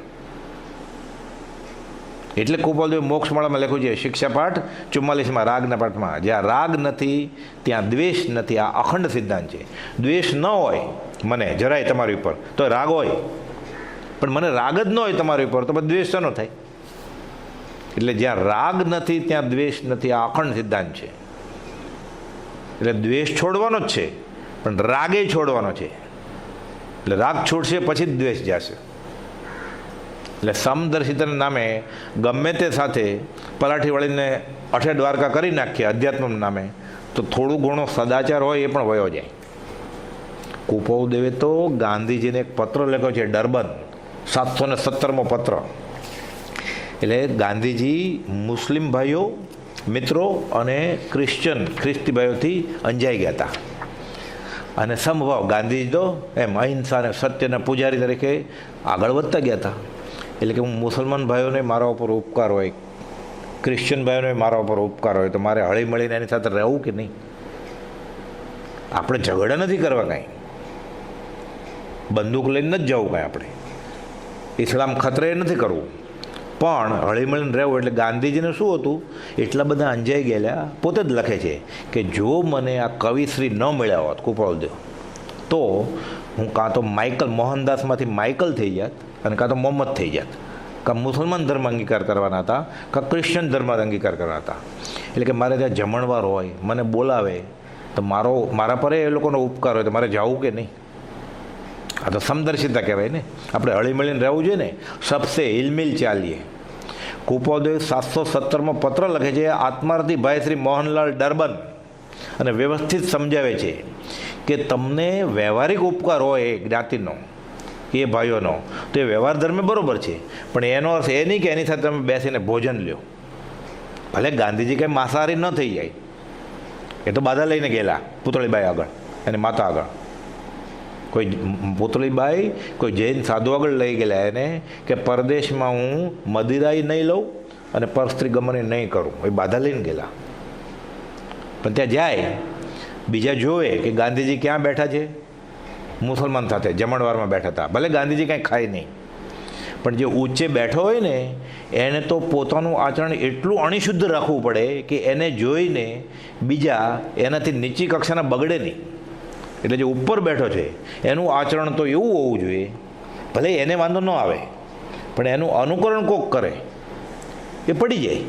એટલે કુપાલદેવ મોક્ષમાળામાં લખ્યું છે, શિક્ષાપાઠ 44માં રાગના પાઠમાં, જ્યાં રાગ નથી ત્યાં દ્વેષ નથી. આ અખંડ સિદ્ધાંત છે. દ્વેષ ન હોય મને જરાય તમારી ઉપર તો રાગ હોય, પણ મને રાગ જ ન હોય તમારી ઉપર તો પછી દ્વેષ શેનો થાય? એટલે જ્યાં રાગ નથી ત્યાં દ્વેષ નથી. આ અખંડ સિદ્ધાંત છે. એટલે દ્વેષ છોડવાનો જ છે, પણ રાગે છોડવાનો છે. એટલે રાગ છોડશે પછી જ દ્વેષ જશે. એટલે સમદર્શિતાના નામે ગમે તે સાથે પલાઠી વળીને અઠે દ્વારકા કરી નાખીએ અધ્યાત્મના નામે, તો થોડું ઘણો સદાચાર હોય એ પણ વયો જાય. કુપોદેવે તો ગાંધીજીને એક પત્ર લખ્યો છે, ડરબન, 717મો પત્ર. એટલે ગાંધીજી મુસ્લિમ ભાઈઓ, મિત્રો અને ખ્રિસ્તી ભાઈઓથી અંજાઈ ગયા હતા. અને સમભાવ ગાંધીજી તો એમ અહિંસા અને સત્યના પૂજારી તરીકે આગળ વધતા ગયા હતા. એટલે કે હું મુસલમાન ભાઈઓને મારા ઉપર ઉપકાર હોય, ક્રિશ્ચિયન ભાઈઓને મારા ઉપર ઉપકાર હોય, તો મારે હળી મળીને એની સાથે રહેવું કે નહીં? આપણે ઝઘડા નથી કરવા કાંઈ, બંદૂક લઈને નથી જવું કાંઈ, આપણે ઇસ્લામ ખતરે નથી કરવું, પણ હળીમળીને રહેવું. એટલે ગાંધીજીને શું હતું, એટલા બધા અંજાઈ ગયેલા. પોતે જ લખે છે કે જો મને આ કવિશ્રી ન મળ્યા હોત કૃપાળુદેવ, તો હું કાં તો મોહનદાસમાંથી માઇકલ થઈ જાત, અને કાં તો મોહમ્મદ થઈ જાત. કાં મુસલમાન ધર્મ અંગીકાર કરવાના હતા, કાં ક્રિશ્ચિયન ધર્મ અંગીકાર કરવાના હતા. એટલે કે મારે ત્યાં જમણવાર હોય, મને બોલાવે, તો મારા પર એ લોકોનો ઉપકાર હોય, તો મારે જવું કે નહીં? આ તો સમદર્શિતા કહેવાય ને. આપણે હળીમળીને રહેવું જોઈએ ને. સબસે હિલમિલ ચાલીએ. કૃપાળુદેવ 717માં પત્ર લખે છે આત્માર્થી ભાઈ શ્રી મોહનલાલ ડરબન, અને વ્યવસ્થિત સમજાવે છે કે તમને વ્યવહારિક ઉપકાર હોય એ જ્ઞાતિનો, એ ભાઈઓનો, તો એ વ્યવહાર ધર્મે બરાબર છે, પણ એનો અર્થ એ નહીં કે એની સાથે તમે બેસીને ભોજન લ્યો. ભલે ગાંધીજી કંઈ માંસાહારી ન થઈ જાય, એ તો બાધા લઈને ગયેલા પુતળીબાઈ આગળ અને માતા આગળ. કોઈ પુતળીબાઈ કોઈ જૈન સાધુ આગળ લઈ ગયેલા એને કે પરદેશમાં હું મદિરાઈ નહીં લઉં અને પરસ્ત્રી ગમન નહીં કરું, એ બાધા લઈને ગયેલા. પણ ત્યાં જાય, બીજા જોવે કે ગાંધીજી ક્યાં બેઠા છે, મુસલમાન સાથે જમણવારમાં બેઠા હતા. ભલે ગાંધીજી કાંઈ ખાય નહીં, પણ જે ઊંચે બેઠો હોય ને એને તો પોતાનું આચરણ એટલું અણિશુદ્ધ રાખવું પડે કે એને જોઈને બીજા એનાથી નીચી કક્ષાના બગડે નહીં. એટલે જે ઉપર બેઠો છે એનું આચરણ તો એવું હોવું જોઈએ, ભલે એને વાંધો ન આવે, પણ એનું અનુકરણ કોક કરે એ પડી જાય.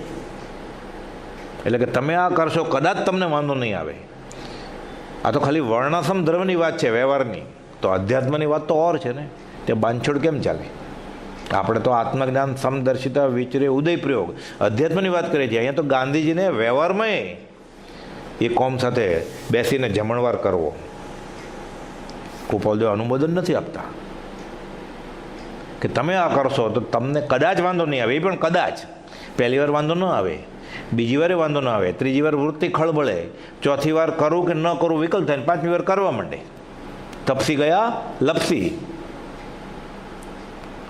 એટલે કે તમે આ કરશો કદાચ તમને વાંધો નહીં આવે. આ તો ખાલી વર્ણાશ્રમ ધર્મની વાત છે, વ્યવહારની. તો અધ્યાત્મની વાત તો ઓર છે ને, તે બાંધછોડ કેમ ચાલે? આપણે તો આત્મજ્ઞાન, સમદર્શિતા, વિચરે, ઉદય પ્રયોગ, અધ્યાત્મની વાત કરીએ છીએ. અહીંયા તો ગાંધીજીને વ્યવહારમાં એ કોમ સાથે બેસીને જમણવાર કરવો. કૃપાળુદેવ અનુમોદન નથી આપતા કે તમે આ કરશો તો તમને કદાચ વાંધો નહીં આવે. એ પણ કદાચ. પહેલી વાર વાંધો ન આવે, બીજી વારે વાંધો ન આવે, ત્રીજી વાર વૃત્તિ ખળબળે, ચોથી વાર કરું કે ન કરું વિકલ્પ થાય, પાંચમી વાર કરવા માંડે. તપસી ગયા લપસી,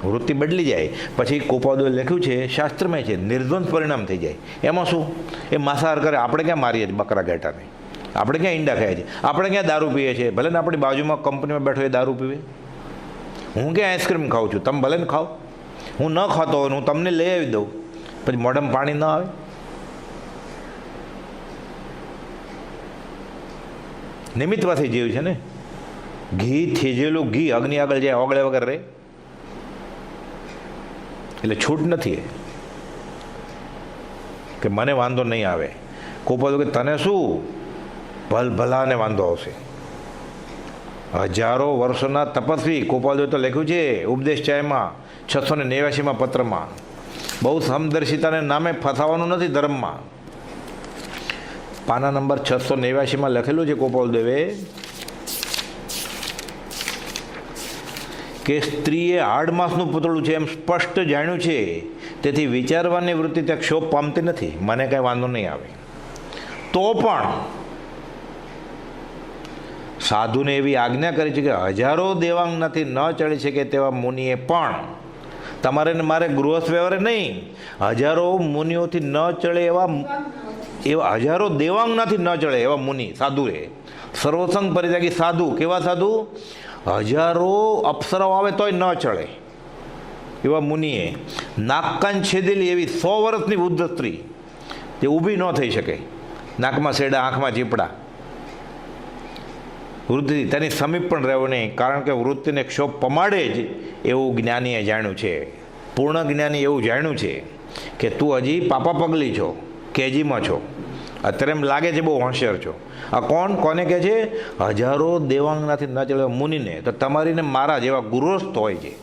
વૃત્તિ બદલી જાય. પછી કૃપાળુદેવે લખ્યું છે, શાસ્ત્રમાં છે, નિર્દ્વંદ પરિણામ થઈ જાય. એમાં શું? એ માંસાહાર કરે. આપણે ક્યાં મારીએ છીએ બકરા ઘેટાને? આપણે ક્યાં ઈંડા ખાઈએ છીએ? આપણે ક્યાં દારૂ પીએ છીએ? ભલે ને આપણી બાજુમાં કંપનીમાં બેઠો એ દારૂ પીવે. હું ક્યાં આઈસ્ક્રીમ ખાઉં છું? તમે ભલે ને ખાઓ. હું ન ખાતો હોય હું તમને લઈ આવી દઉં, પછી મોઢામાં પાણી ન આવે? નિમિત્તવાથી જીવ છે ને. ઘી થેજેલું ઘી અગ્નિ આગળ જાય, ઓગળે વગર રહે. એટલે છૂટ નથી કે મને વાંધો નહીં આવે. કૃપાળુદેવ કે તને શું ભલાને વાંધો આવશે? હજારો વર્ષોના તપસ્વી, કૃપાળુદેવ તો લખ્યું છે ઉપદેશ ચાયમાં 689માં પત્રમાં, બહુ સમદર્શિતાને નામે ફસાવાનું નથી ધર્મમાં. પાના નંબર 689માં લખેલું છે કૃપાળુદેવે કે સ્ત્રીએ હાડમાસનું પૂતળું છે એમ સ્પષ્ટ જાણ્યું છે, તેથી વિચારવાની વૃત્તિ ત્યાં ક્ષોભ પામતી નથી. મને કાંઈ વાંધો નહીં આવે. તો પણ સાધુને એવી આજ્ઞા કરી છે કે હજારો દેવાંગનાથી ન ચડી શકે તેવા મુનિએ પણ, તમારે ને મારે ગૃહસ્થ વ્યવહારે નહીં, હજારો મુનિઓથી ન ચડે એવા હજારો દેવાંગનાથી ન ચડે એવા મુનિ સાધુએ, સર્વસંગ પરિત્યાગી સાધુ. કેવા સાધુ? હજારો અપ્સરાઓ આવે તોય ન ચડે એવા મુનિએ નાકકાન છેદેલી એવી 100 વર્ષની વૃદ્ધ સ્ત્રી, તે ઊભી ન થઈ શકે, નાકમાં શેડા, આંખમાં ચીપડા, વૃદ્ધિ તેની સમીપ પણ રહેવું નહીં, કારણ કે વૃત્તિને ક્ષોભ પમાડે જ એવું જ્ઞાનીએ જાણ્યું છે. પૂર્ણ જ્ઞાની એવું જાણ્યું છે કે તું હજી પાપા પગલી છો, કેજીમાં છો, અત્યારે એમ લાગે છે બહુ હોશિયાર છો. આ કોને કહે છે? હજારો દેવાંગનાથી ન ચડે મુનિને. તો તમારીને મારા જેવા ગુરુસ્થ હોય છે,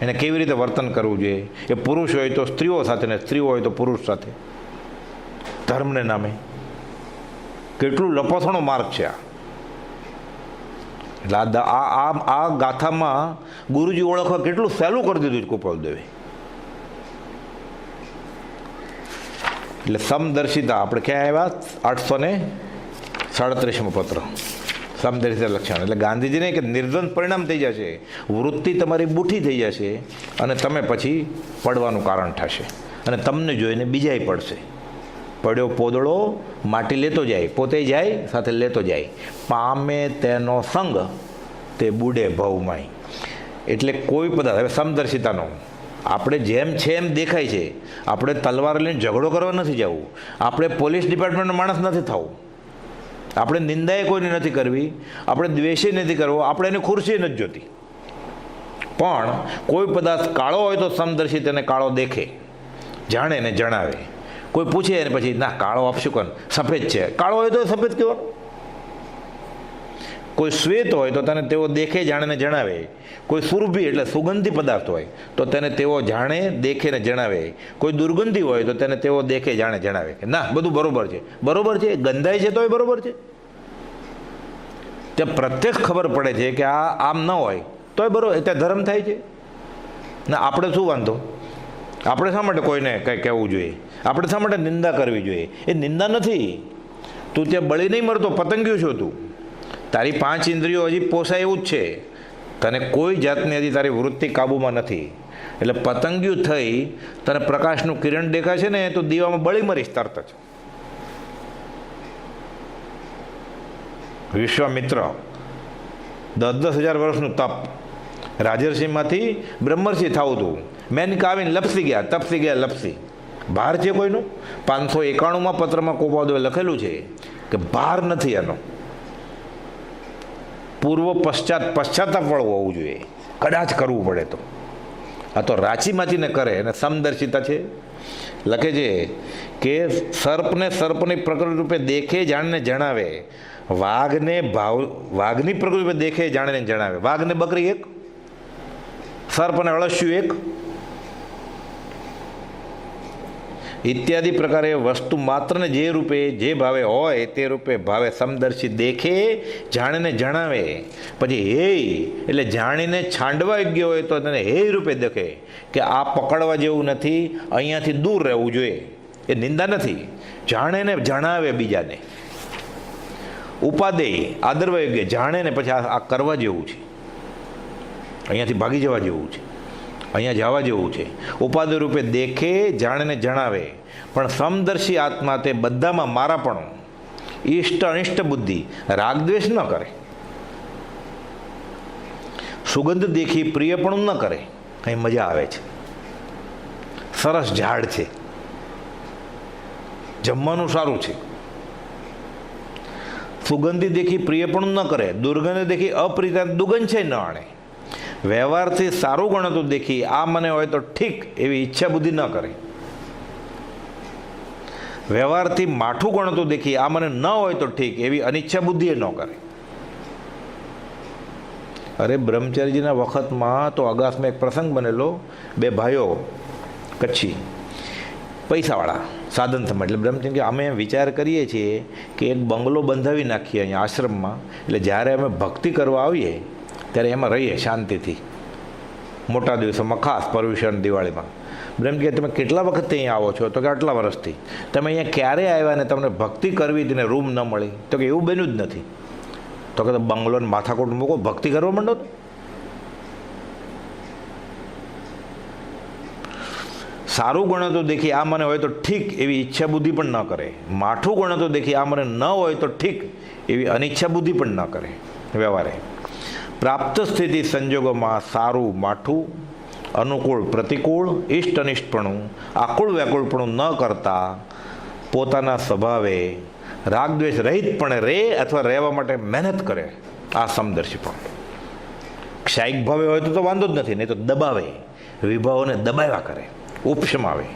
એને કેવી રીતે વર્તન કરવું જોઈએ? એ પુરુષ હોય તો સ્ત્રીઓ સાથે ને સ્ત્રીઓ હોય તો પુરુષ સાથે, ધર્મને નામે. કેટલું લપસણો માર્ગ છે આ. એટલે આ ગાથામાં ગુરુજી ઓળખવા કેટલું સહેલું કરી દીધું છે કૃપાળુદેવે. એટલે સમદર્શિતા આપણે ક્યાં આવ્યા? 37મો પત્ર, સમદર્શિતા લક્ષણ. એટલે ગાંધીજીને કે નિર્દ્વંદ પરિણામ થઈ જશે, વૃત્તિ તમારી બૂઠી થઈ જશે અને તમે પછી પડવાનું કારણ થશે અને તમને જોઈને બીજાય પડશે. પડ્યો પોદળો માટી લેતો જાય, પોતે જાય સાથે લેતો જાય, પામે તેનો સંગ તે બુડે ભવમાય. એટલે કોઈ પદાર્થ, હવે સમદર્શિતાનો આપણે જેમ છે એમ દેખાય છે. આપણે તલવાર લઈને ઝઘડો કરવા નથી જવું, આપણે પોલીસ ડિપાર્ટમેન્ટનો માણસ નથી થવું, આપણે નિંદાએ કોઈને નથી કરવી, આપણે દ્વેષે નથી કરવો, આપણે એની ખુરશી નથી જોતી. પણ કોઈ પદાર્થ કાળો હોય તો સમદર્શી તેને કાળો દેખે, જાણે ને જણાવે. કોઈ પૂછે એને પછી ના કાળો આપશું કોણ, સફેદ છે, કાળો હોય તો સફેદ કહેવાનું. કોઈ શ્વેત હોય તો તેને તેઓ દેખે જાણે ને જણાવે. કોઈ સુરભી એટલે સુગંધી પદાર્થ હોય તો તેને તેઓ જાણે દેખે ને જણાવે. કોઈ દુર્ગંધી હોય તો તેને તેઓ દેખે જાણે જણાવે કે ના બધું બરોબર છે. બરોબર છે, ગંધાય છે તોય બરોબર છે. ત્યાં પ્રત્યક્ષ ખબર પડે છે કે આ આમ ન હોય તોય બરોબર, ત્યાં ધર્મ થાય છે. ના આપણે શું વાંધો? આપણે શા માટે કોઈને કંઈ કહેવું જોઈએ? આપણે શા માટે નિંદા કરવી જોઈએ? એ નિંદા નથી. તું ત્યાં બળી નહીં મરતો, પતંગિયું છો તું. તારી 5 ઇન્દ્રિયો હજી પોસાય એવું જ છે. તને કોઈ જાતની હજી તારી વૃત્તિ કાબૂમાં નથી. એટલે પતંગિયું થઈ તને પ્રકાશનું કિરણ દેખાશે ને તો દીવામાં બળી મરીશ તરત જ. વિશ્વામિત્ર 10,000 વર્ષનું તપ, રાજર્ષિમાંથી બ્રહ્મર્ષિ થવું હતું. મેનકા આવીને લપસી ગયા, તપસી ગયા, લપસી. ભાર છે કોઈનું? 591માં પત્રમાં કોપાદોએ લખેલું છે કે ભાર નથી એનો. પૂર્વ પશ્ચાતાપ વાળું હોવું જોઈએ, કદાચ કરવું પડે તો. આ તો રાચી માચીને કરે અને સમદર્શિતા છે. લખે છે કે સર્પની પ્રકૃતિ રૂપે દેખે જાણને જણાવે, વાઘની પ્રકૃતિ રૂપે દેખે જાણે જણાવે. વાઘને બકરી એક, સર્પ અને અળસિયું એક ઇત્યાદિ પ્રકારે વસ્તુ માત્રને જે રૂપે જે ભાવે હોય તે રૂપે ભાવે સમદર્શી દેખે જાણીને જણાવે. પછી હે એટલે જાણીને છાંડવા યોગ્ય હોય તો તેને હે રૂપે દેખે કે આ પકડવા જેવું નથી, અહીંયાથી દૂર રહેવું જોઈએ. એ નિંદા નથી, જાણે ને જણાવે બીજાને. ઉપાદેય આદરવા યોગ્ય, જાણે ને પછી આ કરવા જેવું છે, અહીંયાથી ભાગી જવા જેવું છે, અહીંયા જવા જેવું છે. ઉપાધિ રૂપે દેખે જાણે ને જણાવે. પણ સમદર્શી આત્મા તે બધામાં મારાપણું, ઈષ્ટ અનિષ્ટ બુદ્ધિ, રાગદ્વેષ ન કરે. સુગંધ દેખી પ્રિયપણું ન કરે. અહીં મજા આવે છે, સરસ ઝાડ છે, જમવાનું સારું છે. સુગંધી દેખી પ્રિયપણું ન કરે, દુર્ગંધ દેખી અપ્રિય દુર્ગંધ છે ન આણે. વ્યવહારથી સારું ગણતું દેખી આ મને હોય તો ઠીક એવી ઈચ્છા બુદ્ધિ ન કરે. વ્યવહારથી માઠું ગણતું દેખી આ મને ન હોય તો ઠીક એવી અનિચ્છા બુદ્ધિ એ ન કરે. અરે બ્રહ્મચારીજીના વખતમાં તો અગાસમાં એક પ્રસંગ બનેલો. 2 ભાઈઓ કચ્છી પૈસાવાળા સાધન સમય, એટલે બ્રહ્મચારી કે અમે વિચાર કરીએ છીએ કે એક બંગલો બંધાવી નાખીએ અહીંયા આશ્રમમાં, એટલે જ્યારે અમે ભક્તિ કરવા આવીએ ત્યારે એમાં રહીએ શાંતિથી, મોટા દિવસોમાં ખાસ પર્યુષણ દિવાળીમાં. બ્રહ્મ કે તમે કેટલા વખતથી અહીંયા આવો છો? તો કે આટલા વર્ષથી. તમે અહીંયા ક્યારે આવ્યા ને તમને ભક્તિ કરવી તેને રૂમ ન મળી? તો કે એવું બન્યું જ નથી. તો કે બંગલોને માથાકોટ મૂકો, ભક્તિ કરવા માંડો. સારું ગણતો દેખી આ મને હોય તો ઠીક એવી ઈચ્છા બુદ્ધિ પણ ન કરે. માઠું ગણતો દેખી આ મને ન હોય તો ઠીક એવી અનિચ્છા બુદ્ધિ પણ ન કરે. વ્યવહારે પ્રાપ્ત સ્થિતિ સંજોગોમાં સારું માઠું, અનુકૂળ પ્રતિકૂળ, ઇષ્ટ અનિષ્ટપણું, આકુળ વ્યાકુળપણું ન કરતા પોતાના સ્વભાવે રાગદ્વેષ રહિતપણે રહે અથવા રહેવા માટે મહેનત કરે. આ સમદર્શીપણ. ક્ષાયિક ભાવે હોય તો વાંધો જ નથી, નહીં તો દબાવે, વિભાવોને દબાવ્યા કરે, ઉપશમાવે,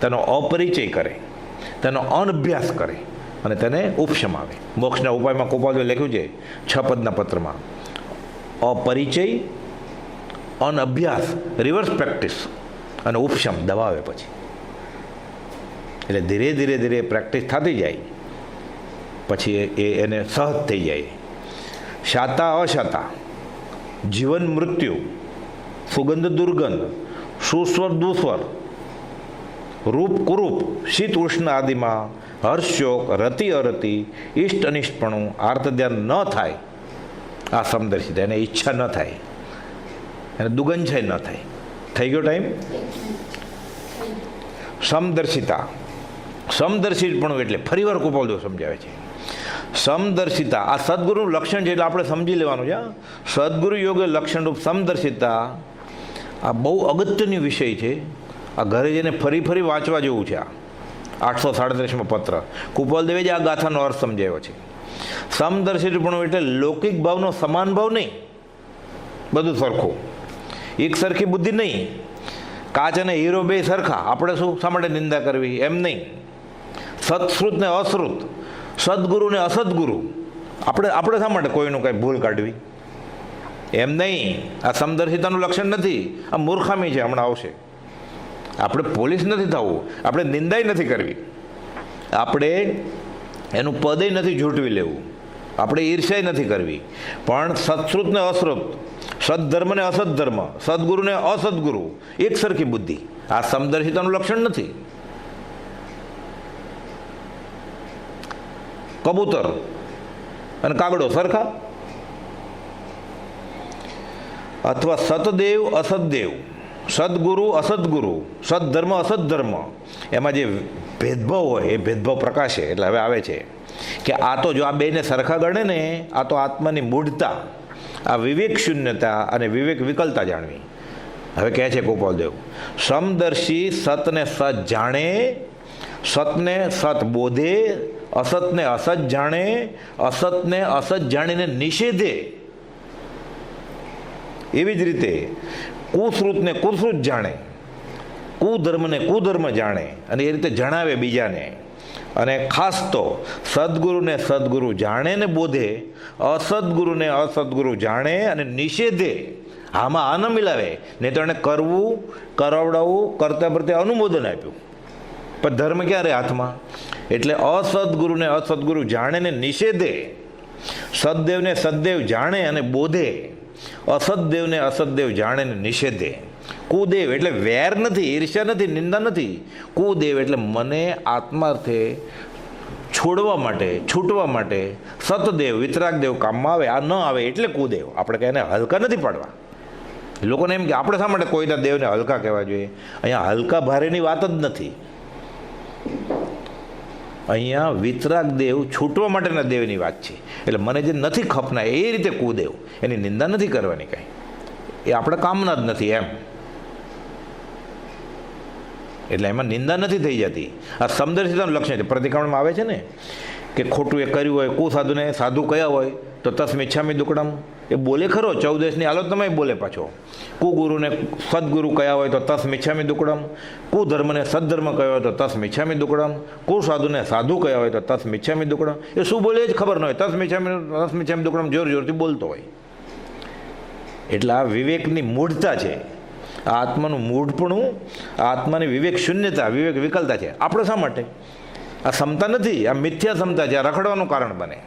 તેનો અપરિચય કરે, તેનો અનભ્યાસ કરે અને તેને ઉપશમાવે. મોક્ષના ઉપાયમાં કોપાદોએ લખ્યું છે 6 પદના પત્રમાં, અપરિચય, અનઅભ્યાસ, રિવર્સ પ્રેક્ટિસ અને ઉપશમ દબાવે. પછી એટલે ધીરે ધીરે ધીરે પ્રેક્ટિસ થતી જાય, પછી એને સહજ થઈ જાય. શાતા અશાતા, જીવન મૃત્યુ, સુગંધ દુર્ગંધ, સુસ્વર દુસ્વર, રૂપ કુરૂપ શીત ઉષ્ણ આદિમાં હર્ષોક રતિ અરતિ ઇષ્ટ અનિષ્ટપણું આર્ત ધ્યાન ન થાય, આ સમદર્શિતા, એને ઈચ્છા ન થાય, એને દુગંછાય ન થાય. થઈ ગયો ટાઈમ? સમદર્શિતા, સમદર્શિતપણું એટલે ફરીવાર કૃપાલદેવ સમજાવે છે. સમદર્શિતા આ સદગુરુનું લક્ષણ છે, એટલે આપણે સમજી લેવાનું છે. સદગુરુ યોગે લક્ષણરૂપ સમદર્શિતા આ બહુ અગત્યનો વિષય છે. આ ઘરે જઈને ફરી ફરી વાંચવા જેવું છે. આ 837માં પત્ર કૃપાલદેવે જ આ ગાથાનો અર્થ સમજાવ્યો છે. સમદર્શિતપણું એટલે લૌકિક ભાવનો સમાન ભાવ નહીં, બધું સરખું, એક સરખી બુદ્ધિ નહીં. કાચ અને હીરો બે સરખા, આપણે શું શા માટે નિંદા કરવી, એમ નહીં. સત્શ્રુત ને અશ્રુત, સદગુરુ ને અસદગુરુ, આપણે શા માટે કોઈનું કંઈ ભૂલ કાઢવી, એમ નહીં. આ સમદર્શિતાનું લક્ષણ નથી, આ મૂર્ખામી છે. હમણાં આવશે. આપણે પોલીસ નથી થવું, આપણે નિંદાય નથી કરવી, આપણે એનું પદય નથી ઝૂંટવી લેવું, આપણે ઈર્ષ્યા નથી કરવી. પણ સત્શ્રુત ને અશ્રુત, સદધર્મ ને અસદધર્મ, સદગુરુ ને અસદગુરુ, એક સરખી બુદ્ધિ, આ સમદર્શિતાનું લક્ષણ નથી. કબૂતર અને કાગડો સરખા? અથવા સતદેવ અસતદેવ, સદગુરુ અસદગુરુ, સદધર્મ અસદધર્મ, એમાં જે ભેદભાવ હોય એ ભેદભાવ પ્રકાશે. એટલે હવે આવે છે કે આ તો જો આ બેને સરખા ગણે ને, આ તો આત્માની મૂઢતા, આ વિવેક શૂન્યતા અને વિવેક વિકલતા જાણવી. હવે કહે છે ગોપાલદેવ, સમદર્શી સતને સત જાણે, સતને સત બોધે, અસતને અસત જાણે, અસતને અસત જાણીને નિષેધે. એવી જ રીતે કુશ્રુતને કુશ્રુત જાણે, કુધર્મને કુધર્મ જાણે, અને એ રીતે જણાવે બીજાને. અને ખાસ તો સદગુરુને સદગુરુ જાણે ને બોધે, અસદગુરુને અસદગુરુ જાણે અને નિષેધે. આમાં આ ન મિલાવે, નહીં તો એને કરવું, કરાવડાવવું, કરતા પ્રત્યે અનુમોદન આપ્યું, પણ ધર્મ ક્યાં રહે હાથમાં? એટલે અસદગુરુને અસદગુરુ જાણે ને નિષેધે, સદદેવને સદદેવ જાણે અને બોધે, અસદદેવને અસદદેવ જાણે ને નિષેધે. કુદેવ એટલે વેર નથી, ઈર્ષ્યા નથી, નિંદા નથી. કુદેવ એટલે મને આત્માર્થે છોડવા માટે, છૂટવા માટે સતદેવ વિતરાગદેવ કામમાં આવે, આ ન આવે એટલે કુદેવ. આપણે કંઈ એને હલકા નથી પાડવા. લોકોને એમ કે આપણે શા માટે કોઈના દેવને હલકા કહેવા જોઈએ? અહીંયા હલકા ભારેની વાત જ નથી. અહીંયા વિતરાગ દેવ, છૂટવા માટેના દેવની વાત છે. એટલે મને જે નથી ખપના એ રીતે કુદેવ, એની નિંદા નથી કરવાની કાંઈ, એ આપણે કામના જ નથી એમ. એટલે એમાં નિંદા નથી થઈ જતી. આ સમદર્શિતાનું લક્ષણ છે. પ્રતિક્રમણમાં આવે છે ને કે ખોટું એ કર્યું હોય, કુસાધુને સાધુ કયા હોય તો તસ્મિચ્છામિ દુક્કડમ, એ બોલે ખરો, 14ની આલોચનામાં બોલે પાછો. કુગુરુને સદગુરુ કયા હોય તો તસ્મિચ્છામિ દુક્કડમ, કુધર્મને સદધર્મ કયો હોય તો તસ્મિચ્છામિ દુક્કડમ, કુસાધુને સાધુ કયા હોય તો તસ્મિચ્છામિ દુક્કડમ. એ શું બોલે જ ખબર ન હોય, તસ્મિચ્છામિ દુક્કડમ જોર જોરથી બોલતો હોય. એટલે આ વિવેકની મૂઢતા છે, આ આત્માનું મૂઢપણું, આ આત્માની વિવેક શૂન્યતા, વિવેક વિકલતા છે. આપણે શા માટે? આ ક્ષમતા નથી, આ મિથ્યા ક્ષમતા છે, આ રખડવાનું કારણ બને.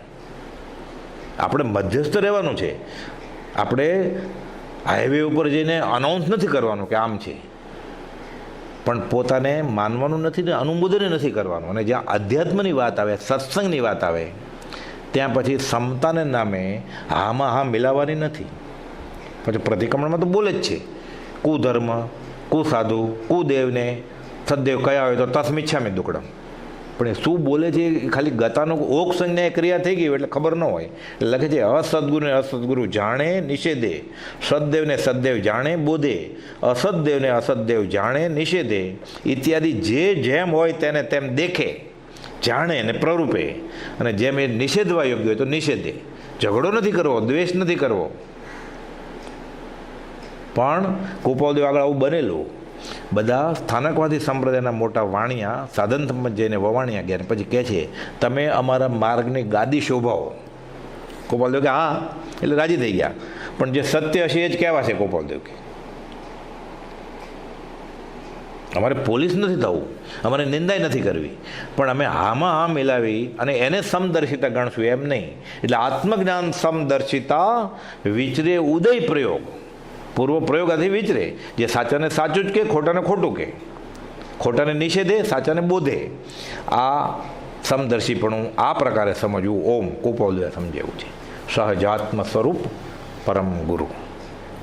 આપણે મધ્યસ્થ રહેવાનું છે. આપણે હાઈવે ઉપર જઈને અનાઉન્સ નથી કરવાનું કે આમ છે, પણ પોતાને માનવાનું નથી ને અનુમોદન નથી કરવાનું. અને જ્યાં અધ્યાત્મની વાત આવે, સત્સંગની વાત આવે, ત્યાં પછી ક્ષમતાને નામે હામાં હા મિલાવવાની નથી. પછી પ્રતિક્રમણમાં તો બોલે જ છે, કુધર્મ, કુસાધુ, કુદેવને સદદેવ કયા હોય તો તસ્મિચ્છામિ દુક્કડમ. પણ એ શું બોલે છે એ ખાલી ગતાનો ઓક સંજ્ઞા ક્રિયા થઈ ગઈ એટલે ખબર ન હોય. એટલે લખે છે અસદગુરુને અસદગુરુ જાણે નિષેધે, સદદેવને સદદેવ જાણે બોધે, અસદદેવને અસદદેવ જાણે નિષેધે ઇત્યાદિ. જે જેમ હોય તેને તેમ દેખે, જાણે ને પ્રરૂપે, અને જેમ એ નિષેધવા યોગ્ય હોય તો નિષેધે. ઝઘડો નથી કરવો, દ્વેષ નથી કરવો. પણ ગોપાલદેવ આગળ આવું બનેલું. બધા સ્થાનકવાદી સંપ્રદાયના મોટા વાણિયા સાધન સંમત જઈને વવાણિયા ગયા, પછી કહે છે તમે અમારા માર્ગની ગાદી શોભાવો. ગોપાલદેવ કે હા, એટલે રાજી થઈ ગયા. પણ જે સત્ય હશે એ જ કહેવા છે. ગોપાલદેવ કે અમારે પોલીસ નથી થવું, અમારે નિંદાય નથી કરવી, પણ અમે હામાં હા મિલાવી અને એને સમદર્શિતા ગણશું એમ નહીં. એટલે આત્મજ્ઞાન સમદર્શિતા વિચરે ઉદય પ્રયોગ, પૂર્વ પ્રયોગ આથી વિચરે. જે સાચાને સાચું જ કે, ખોટાને ખોટું કે. ખોટાને નિષેધે, સાચાને બોધે. આ સમદર્શીપણું આ પ્રકારે સમજવું ઓમ કુપોદય સમજાવ્યું છે. સહજાત્મ સ્વરૂપ પરમ ગુરુ.